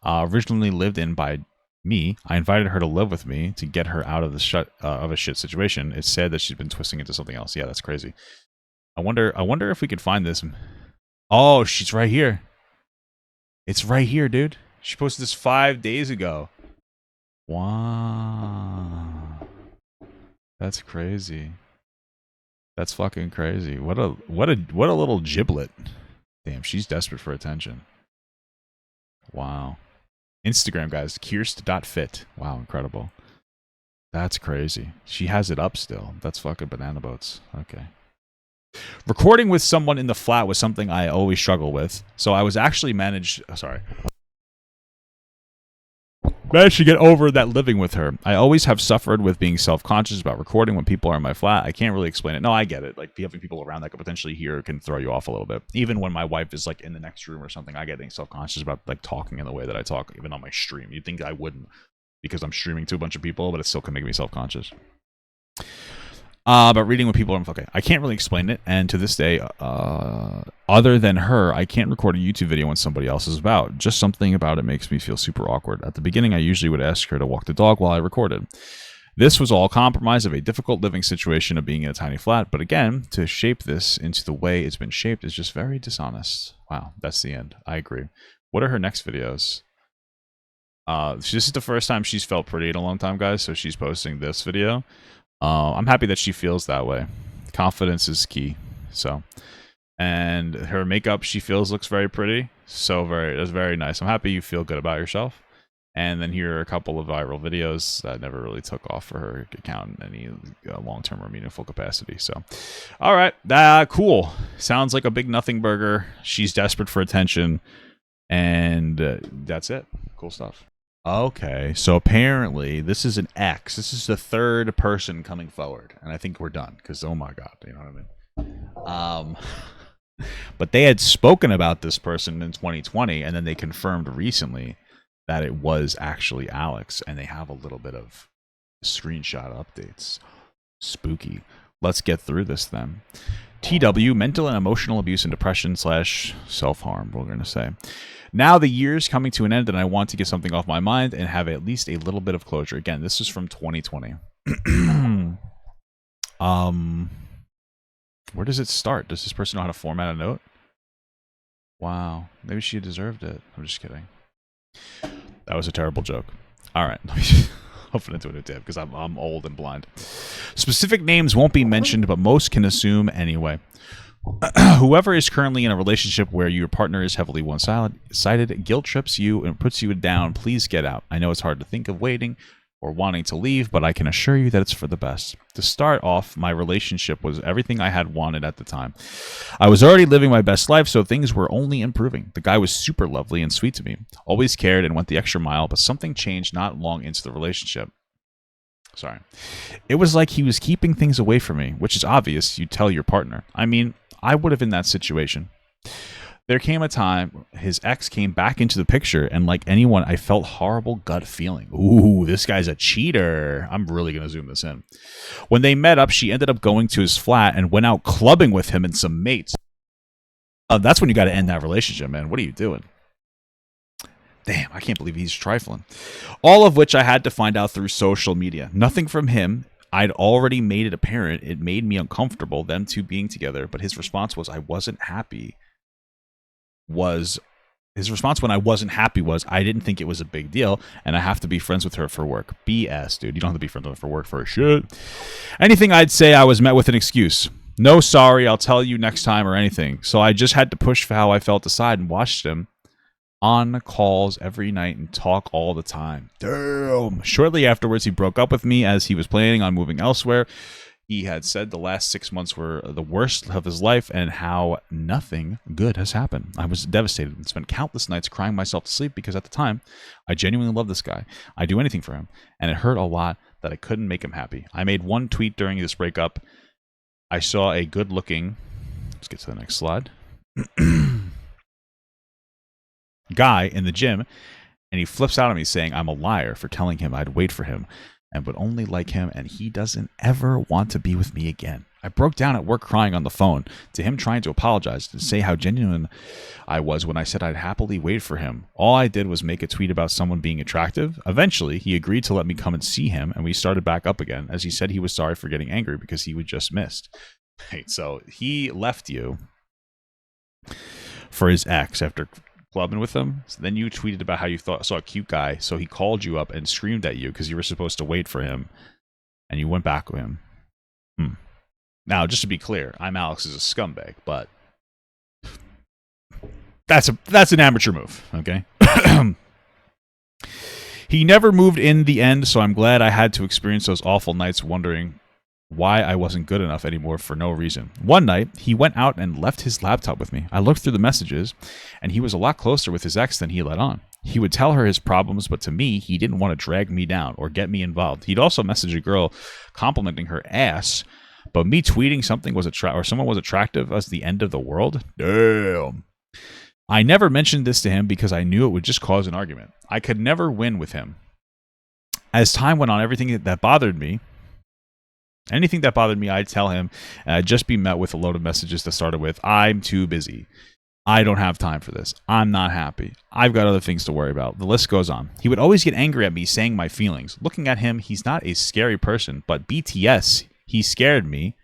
originally lived in by me. I invited her to live with me to get her out of the of a shit situation. It's sad that she's been twisting into something else. Yeah, that's crazy. I wonder if we could find this. Oh, she's right here. It's right here, dude. She posted this 5 days ago. Wow. That's crazy. That's fucking crazy. What a little giblet. Damn, she's desperate for attention. Wow. Instagram, guys. Kirst.fit. Wow, incredible. That's crazy. She has it up still. That's fucking banana boats. Okay. Recording with someone in the flat was something I always struggle with, so I was actually managed to get over that living with her. I always have suffered with being self-conscious about recording when people are in my flat. I can't really explain it. No, I get it. Like, having people around that could potentially hear can throw you off a little bit. Even when my wife is like in the next room or something, I get self-conscious about like talking in the way that I talk, even on my stream. You'd think I wouldn't because I'm streaming to a bunch of people, but it still can make me self-conscious. But reading with people, okay, I can't really explain it. And to this day, other than her, I can't record a YouTube video when somebody else is about. Just something about it makes me feel super awkward. At the beginning, I usually would ask her to walk the dog while I recorded. This was all compromise of a difficult living situation of being in a tiny flat. But again, to shape this into the way it's been shaped is just very dishonest. Wow, that's the end. I agree. What are her next videos? This is the first time she's felt pretty in a long time, guys, so she's posting this video. I'm happy that she feels that way. Confidence is key. So, and her makeup, she feels, looks very pretty. So that's very nice. I'm happy you feel good about yourself. And then here are a couple of viral videos that never really took off for her account in any long-term or meaningful capacity. So, all right, cool. Sounds like a big nothing burger. She's desperate for attention, and that's it. Cool stuff. Okay, so apparently this is an X. This is the third person coming forward, and I think we're done because oh my god, you know what I mean. But they had spoken about this person in 2020, and then they confirmed recently that it was actually Alex, and they have a little bit of screenshot updates. Spooky. Let's get through this then. TW, mental and emotional abuse and depression / self-harm, we're going to say. Now the year's coming to an end, and I want to get something off my mind and have at least a little bit of closure. Again, this is from 2020. Where does it start? Does this person know how to format a note? Wow. Maybe she deserved it. I'm just kidding. That was a terrible joke. All right. Let me just open into a new tab because I'm old and blind. Specific names won't be mentioned, but most can assume anyway. Whoever is currently in a relationship where your partner is heavily one-sided, guilt trips you and puts you down, please get out. I know it's hard to think of waiting or wanting to leave, but I can assure you that it's for the best. To start off, my relationship was everything I had wanted at the time. I was already living my best life, so things were only improving. The guy was super lovely and sweet to me, always cared and went the extra mile, but something changed not long into the relationship. Sorry. It was like he was keeping things away from me, which is obvious. You tell your partner. I mean, I would have in that situation. There came a time his ex came back into the picture, and like anyone, I felt horrible gut feeling. Ooh, this guy's a cheater. I'm really going to zoom this in. When they met up, she ended up going to his flat and went out clubbing with him and some mates. That's when you got to end that relationship, man. What are you doing? Damn, I can't believe he's trifling. All of which I had to find out through social media. Nothing from him. I'd already made it apparent. It made me uncomfortable, them two being together, but his response was, I wasn't happy. His response when I wasn't happy was, I didn't think it was a big deal, and I have to be friends with her for work. BS, dude. You don't have to be friends with her for work for shit. Anything I'd say, I was met with an excuse. No, sorry, I'll tell you next time or anything. So I just had to push how I felt aside and watched him on calls every night and talk all the time. Damn. Shortly afterwards, he broke up with me as he was planning on moving elsewhere. He had said the last 6 months were the worst of his life and how nothing good has happened. I was devastated and spent countless nights crying myself to sleep because at the time, I genuinely loved this guy. I'd do anything for him, and it hurt a lot that I couldn't make him happy. I made one tweet during this breakup. I saw a good-looking, let's get to the next slide, guy in the gym, and he flips out at me saying I'm a liar for telling him I'd wait for him and would only like him, and he doesn't ever want to be with me again. I broke down at work crying on the phone to him, trying to apologize and say how genuine I was when I said I'd happily wait for him. All I did was make a tweet about someone being attractive. Eventually, he agreed to let me come and see him, and we started back up again, as he said he was sorry for getting angry because he would just missed. Right, so he left you for his ex after clubbing with him. So then you tweeted about how you saw a cute guy, so he called you up and screamed at you because you were supposed to wait for him, and you went back with him. Now, just to be clear, Imallex is a scumbag, but that's an amateur move, okay? He never moved in the end, so I'm glad I had to experience those awful nights wondering why I wasn't good enough anymore for no reason. One night, he went out and left his laptop with me. I looked through the messages, and he was a lot closer with his ex than he let on. He would tell her his problems, but to me, he didn't want to drag me down or get me involved. He'd also message a girl complimenting her ass, but me tweeting something was someone was attractive as the end of the world? Damn. I never mentioned this to him because I knew it would just cause an argument. I could never win with him. As time went on, anything that bothered me, I'd tell him, and I'd just be met with a load of messages that started with, I'm too busy. I don't have time for this. I'm not happy. I've got other things to worry about. The list goes on. He would always get angry at me saying my feelings. Looking at him, he's not a scary person, but BTS, he scared me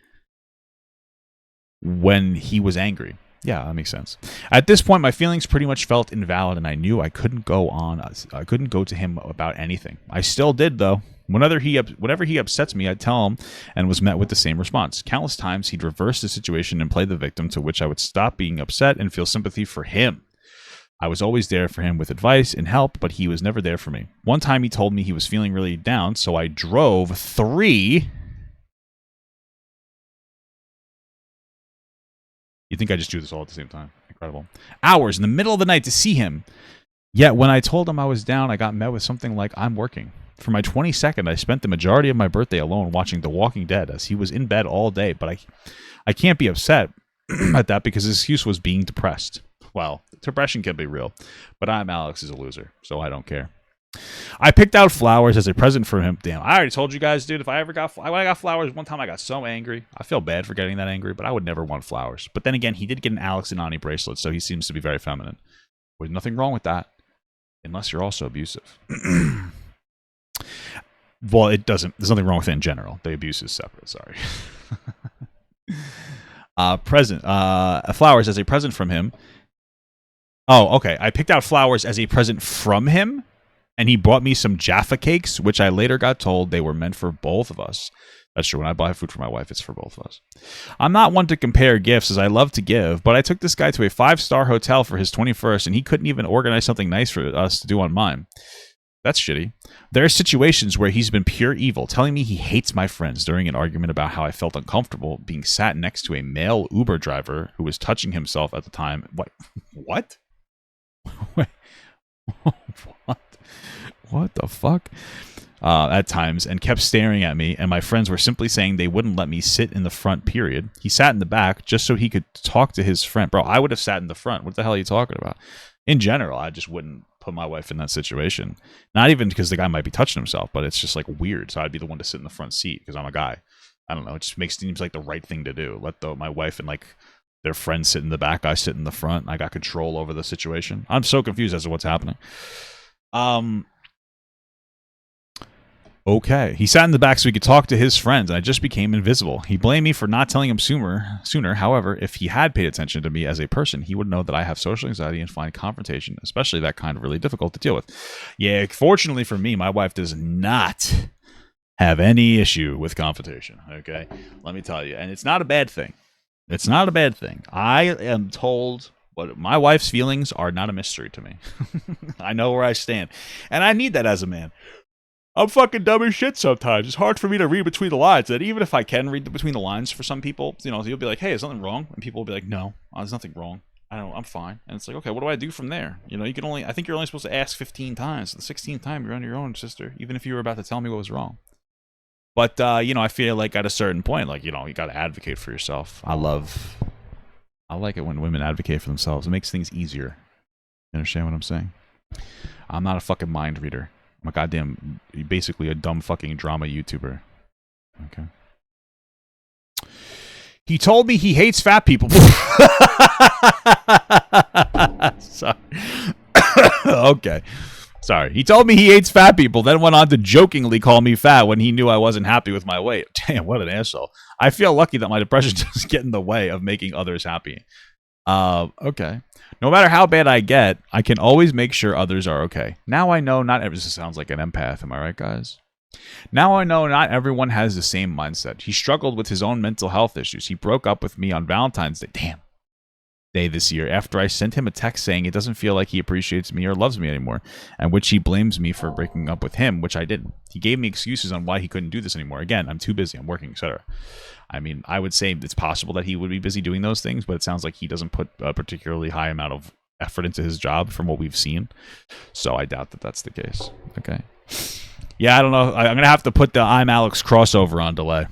when he was angry. Yeah, that makes sense. At this point, my feelings pretty much felt invalid, and I knew I couldn't go on. I couldn't go to him about anything. I still did, though. Whenever he upsets me, I'd tell him, and was met with the same response. Countless times, he'd reverse the situation and play the victim, to which I would stop being upset and feel sympathy for him. I was always there for him with advice and help, but he was never there for me. One time, he told me he was feeling really down, so I drove 3. You think I just do this all at the same time? Incredible. Hours in the middle of the night to see him. Yet when I told him I was down, I got met with something like, I'm working. For my 22nd, I spent the majority of my birthday alone watching The Walking Dead, as he was in bed all day, but I can't be upset at that because his excuse was being depressed. Well, depression can be real, but Imallex is a loser, so I don't care. I picked out flowers as a present for him. Damn, I already told you guys, dude, when I got flowers, one time I got so angry. I feel bad for getting that angry, but I would never want flowers. But then again, he did get an Alex and Ani bracelet, so he seems to be very feminine. There's nothing wrong with that, unless you're also abusive. Well, it doesn't. There's nothing wrong with it in general. The abuse is separate. Sorry. Flowers as a present from him. Oh, okay. I picked out flowers as a present from him, and he bought me some Jaffa cakes, which I later got told they were meant for both of us. That's true. When I buy food for my wife, it's for both of us. I'm not one to compare gifts, as I love to give, but I took this guy to a 5-star hotel for his 21st, and he couldn't even organize something nice for us to do on mine. That's shitty. There are situations where he's been pure evil, telling me he hates my friends during an argument about how I felt uncomfortable being sat next to a male Uber driver who was touching himself at the time. What? Wait. What the fuck? At times, and kept staring at me, and my friends were simply saying they wouldn't let me sit in the front, period. He sat in the back just so he could talk to his friend. Bro, I would have sat in the front. What the hell are you talking about? In general, I just wouldn't put my wife in that situation. Not even because the guy might be touching himself, but it's just like weird. So I'd be the one to sit in the front seat because I'm a guy. I don't know. It just seems like the right thing to do. Let my wife and like their friends sit in the back. I sit in the front. I got control over the situation. I'm so confused as to what's happening. Okay. He sat in the back so he could talk to his friends, and I just became invisible. He blamed me for not telling him sooner. However, if he had paid attention to me as a person, he would know that I have social anxiety and find confrontation, especially that kind, really difficult to deal with. Yeah, fortunately for me, my wife does not have any issue with confrontation, okay? Let me tell you. And it's not a bad thing. It's not a bad thing. I am told what my wife's feelings are not a mystery to me. I know where I stand. And I need that as a man. I'm fucking dumb as shit sometimes. It's hard for me to read between the lines. And even if I can read between the lines for some people, you know, you'll be like, hey, is something wrong? And people will be like, no, there's nothing wrong. I'm fine. And it's like, okay, what do I do from there? You know, I think you're only supposed to ask 15 times. The 16th time, you're on your own, sister, even if you were about to tell me what was wrong. But, you know, I feel like at a certain point, like, you know, you got to advocate for yourself. I like it when women advocate for themselves. It makes things easier. You understand what I'm saying? I'm not a fucking mind reader. I'm a goddamn, basically a dumb fucking drama YouTuber. Okay. He told me he hates fat people. Sorry. Okay. Sorry. He told me he hates fat people, then went on to jokingly call me fat when he knew I wasn't happy with my weight. Damn, what an asshole. I feel lucky that my depression doesn't get in the way of making others happy. Okay. No matter how bad I get, I can always make sure others are okay. Now I know not everyone sounds like an empath, am I right, guys? Now I know not everyone has the same mindset. He struggled with his own mental health issues. He broke up with me on Valentine's Day this year after I sent him a text saying it doesn't feel like he appreciates me or loves me anymore, and which he blames me for breaking up with him, which I didn't. He gave me excuses on why he couldn't do this anymore. Again, I'm too busy, I'm working, etc. I mean, I would say it's possible that he would be busy doing those things, but it sounds like he doesn't put a particularly high amount of effort into his job from what we've seen. So I doubt that that's the case. Okay. Yeah, I don't know. I'm going to have to put the Imallex crossover on delay.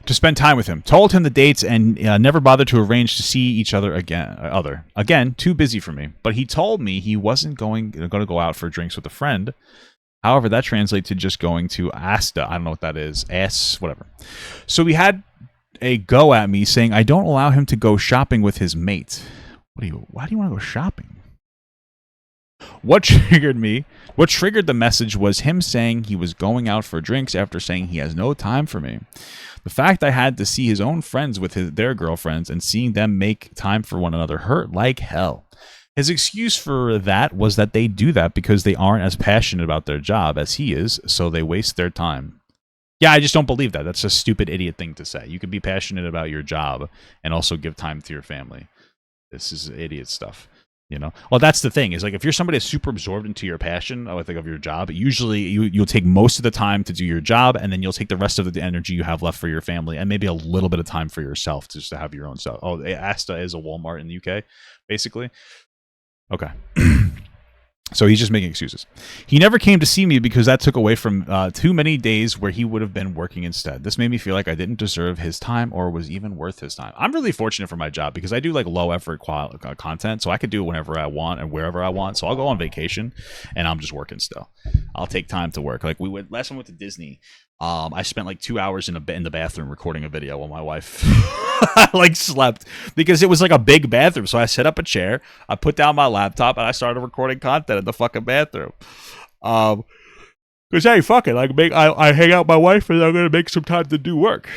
To spend time with him. Told him the dates and never bothered to arrange to see each other again. Again, too busy for me. But he told me he wasn't going to go out for drinks with a friend. However, that translates to just going to Asta. I don't know what that is. Whatever. So he had a go at me saying I don't allow him to go shopping with his mate. Why do you want to go shopping? What triggered the message was him saying he was going out for drinks after saying he has no time for me. The fact I had to see his own friends with their girlfriends and seeing them make time for one another hurt like hell. His excuse for that was that they do that because they aren't as passionate about their job as he is, so they waste their time. Yeah, I just don't believe that. That's a stupid idiot thing to say. You could be passionate about your job and also give time to your family. This is idiot stuff. You know, well, that's the thing is like if you're somebody that's super absorbed into your passion, I think of your job, usually you'll take most of the time to do your job, and then you'll take the rest of the energy you have left for your family, and maybe a little bit of time for yourself just to have your own stuff. Oh, Asta is a Walmart in the UK, basically. Okay. So he's just making excuses. He never came to see me because that took away from too many days where he would have been working instead. This made me feel like I didn't deserve his time or was even worth his time. I'm really fortunate for my job because I do like low effort content, so I could do it whenever I want and wherever I want. So I'll go on vacation and I'm just working still. I'll take time to work. Like last time we went to Disney. I spent like 2 hours in the bathroom recording a video while my wife like slept because it was like a big bathroom. So I set up a chair, I put down my laptop, and I started recording content in the fucking bathroom. Cause hey, fuck it, I hang out with my wife and I'm gonna make some time to do work,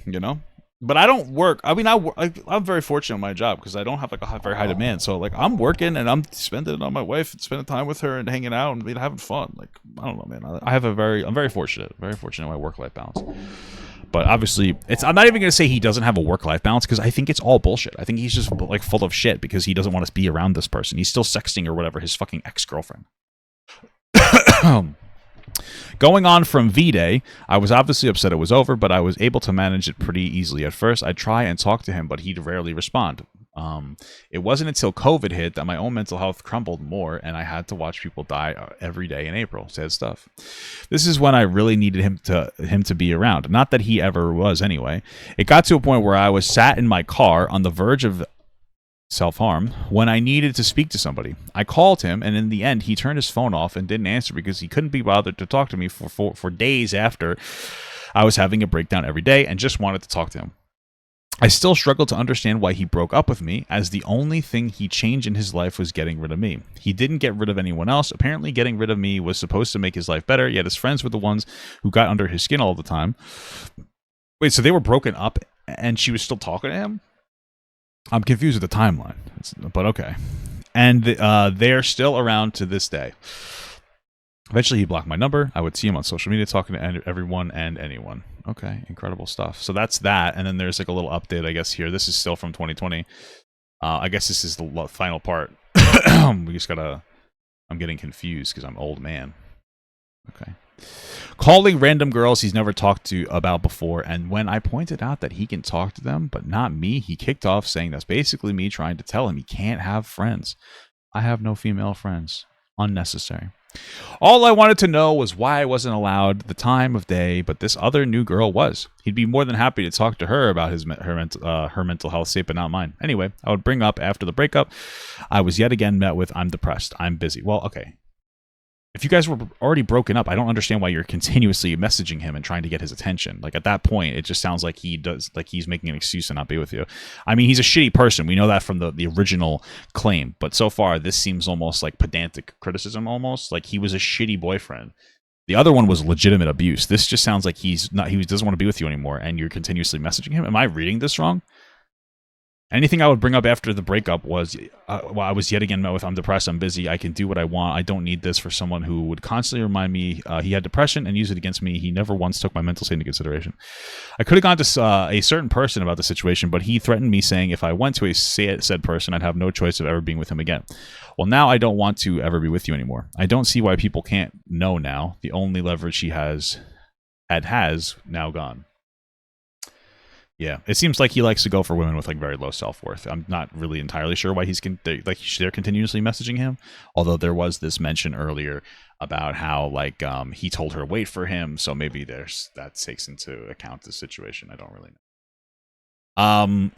you know. But I don't work. I mean, I'm very fortunate in my job because I don't have like a very high demand. So like I'm working and I'm spending it on my wife and spending time with her and hanging out and having fun. Like I don't know, man. I'm very fortunate in my work-life balance. But obviously, I'm not even gonna say he doesn't have a work-life balance because I think it's all bullshit. I think he's just like full of shit because he doesn't want to be around this person. He's still sexting or whatever his fucking ex-girlfriend. Going on from V-Day, I was obviously upset it was over, but I was able to manage it pretty easily. At first, I'd try and talk to him, but he'd rarely respond. It wasn't until COVID hit that my own mental health crumbled more, and I had to watch people die every day in April. Sad stuff. This is when I really needed him to be around. Not that he ever was anyway. It got to a point where I was sat in my car on the verge of self-harm when I needed to speak to somebody. I called him, and in the end, he turned his phone off and didn't answer because he couldn't be bothered to talk to me for days after I was having a breakdown every day and just wanted to talk to him. I still struggle to understand why he broke up with me, as the only thing he changed in his life was getting rid of me. He didn't get rid of anyone else. Apparently, getting rid of me was supposed to make his life better, yet his friends were the ones who got under his skin all the time. Wait, so they were broken up and she was still talking to him? I'm confused with the timeline, but okay. And they're still around to this day. Eventually, he blocked my number. I would see him on social media talking to everyone and anyone. Okay, incredible stuff. So that's that. And then there's like a little update, I guess, here. This is still from 2020. I guess this is the final part. We just gotta... I'm getting confused because I'm old man. Okay. Calling random girls he's never talked to about before, and when I pointed out that he can talk to them, but not me, he kicked off saying that's basically me trying to tell him he can't have friends. I have no female friends. Unnecessary. All I wanted to know was why I wasn't allowed the time of day, but this other new girl was. He'd be more than happy to talk to her about her mental health state, but not mine. Anyway, I would bring up after the breakup, I was yet again met with, I'm depressed, I'm busy. Well, okay. If you guys were already broken up, I don't understand why you're continuously messaging him and trying to get his attention. Like at that point, it just sounds like he's making an excuse to not be with you. I mean, he's a shitty person. We know that from the original claim. But so far, this seems almost like pedantic criticism, almost like he was a shitty boyfriend. The other one was legitimate abuse. This just sounds like he doesn't want to be with you anymore, and you're continuously messaging him. Am I reading this wrong? Anything I would bring up after the breakup was, well, I was yet again met with, I'm depressed, I'm busy, I can do what I want, I don't need this, for someone who would constantly remind me he had depression and use it against me. He never once took my mental state into consideration. I could have gone to a certain person about the situation, but he threatened me saying if I went to said person, I'd have no choice of ever being with him again. Well, now I don't want to ever be with you anymore. I don't see why people can't know now. The only leverage he has now gone. Yeah, it seems like he likes to go for women with like very low self-worth. I'm not really entirely sure why they're continuously messaging him. Although there was this mention earlier about how like he told her to wait for him, so maybe that takes into account the situation. I don't really know.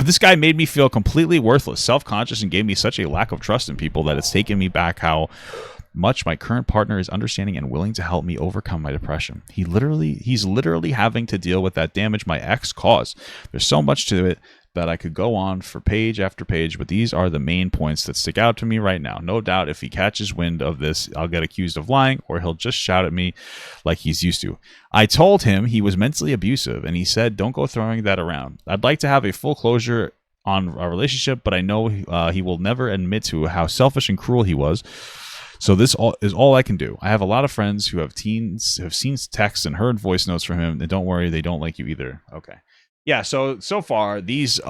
This guy made me feel completely worthless, self-conscious, and gave me such a lack of trust in people that it's taken me back how much my current partner is understanding and willing to help me overcome my depression. He's literally having to deal with that damage my ex caused. There's so much to it that I could go on for page after page, but these are the main points that stick out to me right now. No doubt if he catches wind of this, I'll get accused of lying, or he'll just shout at me like he's used to. I told him he was mentally abusive, and he said, don't go throwing that around. I'd like to have a full closure on our relationship, but I know he will never admit to how selfish and cruel he was. So this is all I can do. I have a lot of friends who have seen texts and heard voice notes from him, and don't worry, they don't like you either. Okay. Yeah, so far, these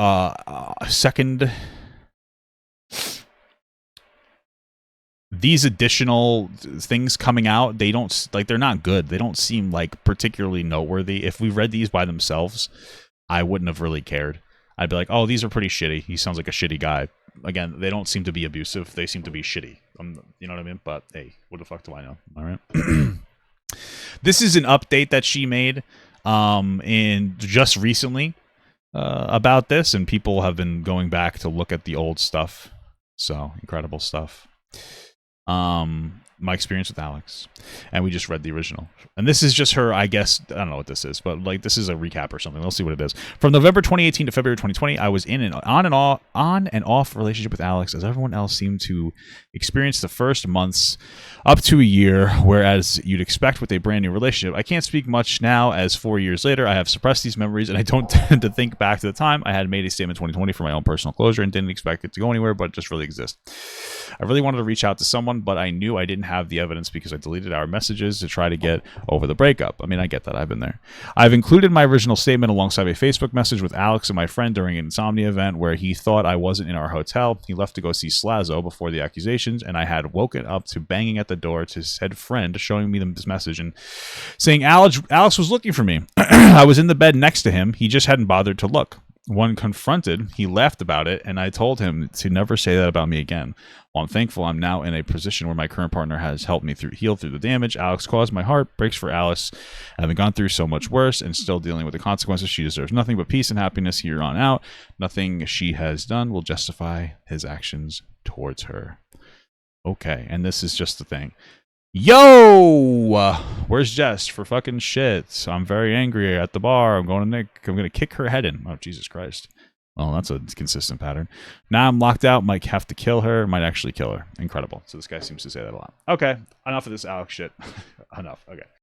these additional things coming out, they don't, like, they're not good. They don't seem like particularly noteworthy. If we read these by themselves, I wouldn't have really cared. I'd be like, oh, these are pretty shitty. He sounds like a shitty guy. Again, they don't seem to be abusive. They seem to be shitty. You know what I mean? But hey, what the fuck do I know? All right. This is an update that she made in just recently about this, and people have been going back to look at the old stuff. So incredible stuff. My experience with Alex, and we just read the original, and this is just her, I guess. I don't know what this is, but like, this is a recap or something. Let's see what it is. From November 2018 to February 2020, I was in an on and off relationship with Alex, as everyone else seemed to experience the first months up to a year, whereas you'd expect with a brand new relationship. I can't speak much now, as 4 years later I have suppressed these memories, and I don't tend to think back to the time. I had made a statement in 2020 for my own personal closure and didn't expect it to go anywhere, but it just really exists. I really wanted to reach out to someone, but I knew I didn't have the evidence because I deleted our messages to try to get over the breakup. I mean, I get that. I've been there. I've included my original statement alongside a Facebook message with Alex and my friend during an insomnia event where he thought I wasn't in our hotel. He left to go see Slazo before the accusations, and I had woken up to banging at the door to said friend showing me this message and saying Alex was looking for me. I was in the bed next to him. He just hadn't bothered to look. When confronted, he laughed about it, and I told him to never say that about me again. While I'm thankful I'm now in a position where my current partner has helped me heal through the damage Alex caused, my heart breaks for Alice. Having gone through so much worse and still dealing with the consequences, she deserves nothing but peace and happiness here on out. Nothing she has done will justify his actions towards her. Okay, and this is just the thing. Yo! Where's Jess for fucking shit? I'm very angry at the bar. I'm going to kick her head in. Oh, Jesus Christ. Well, that's a consistent pattern. Now I'm locked out. Might have to kill her. Might actually kill her. Incredible. So this guy seems to say that a lot. Okay. Enough of this Alex shit. Enough. Okay.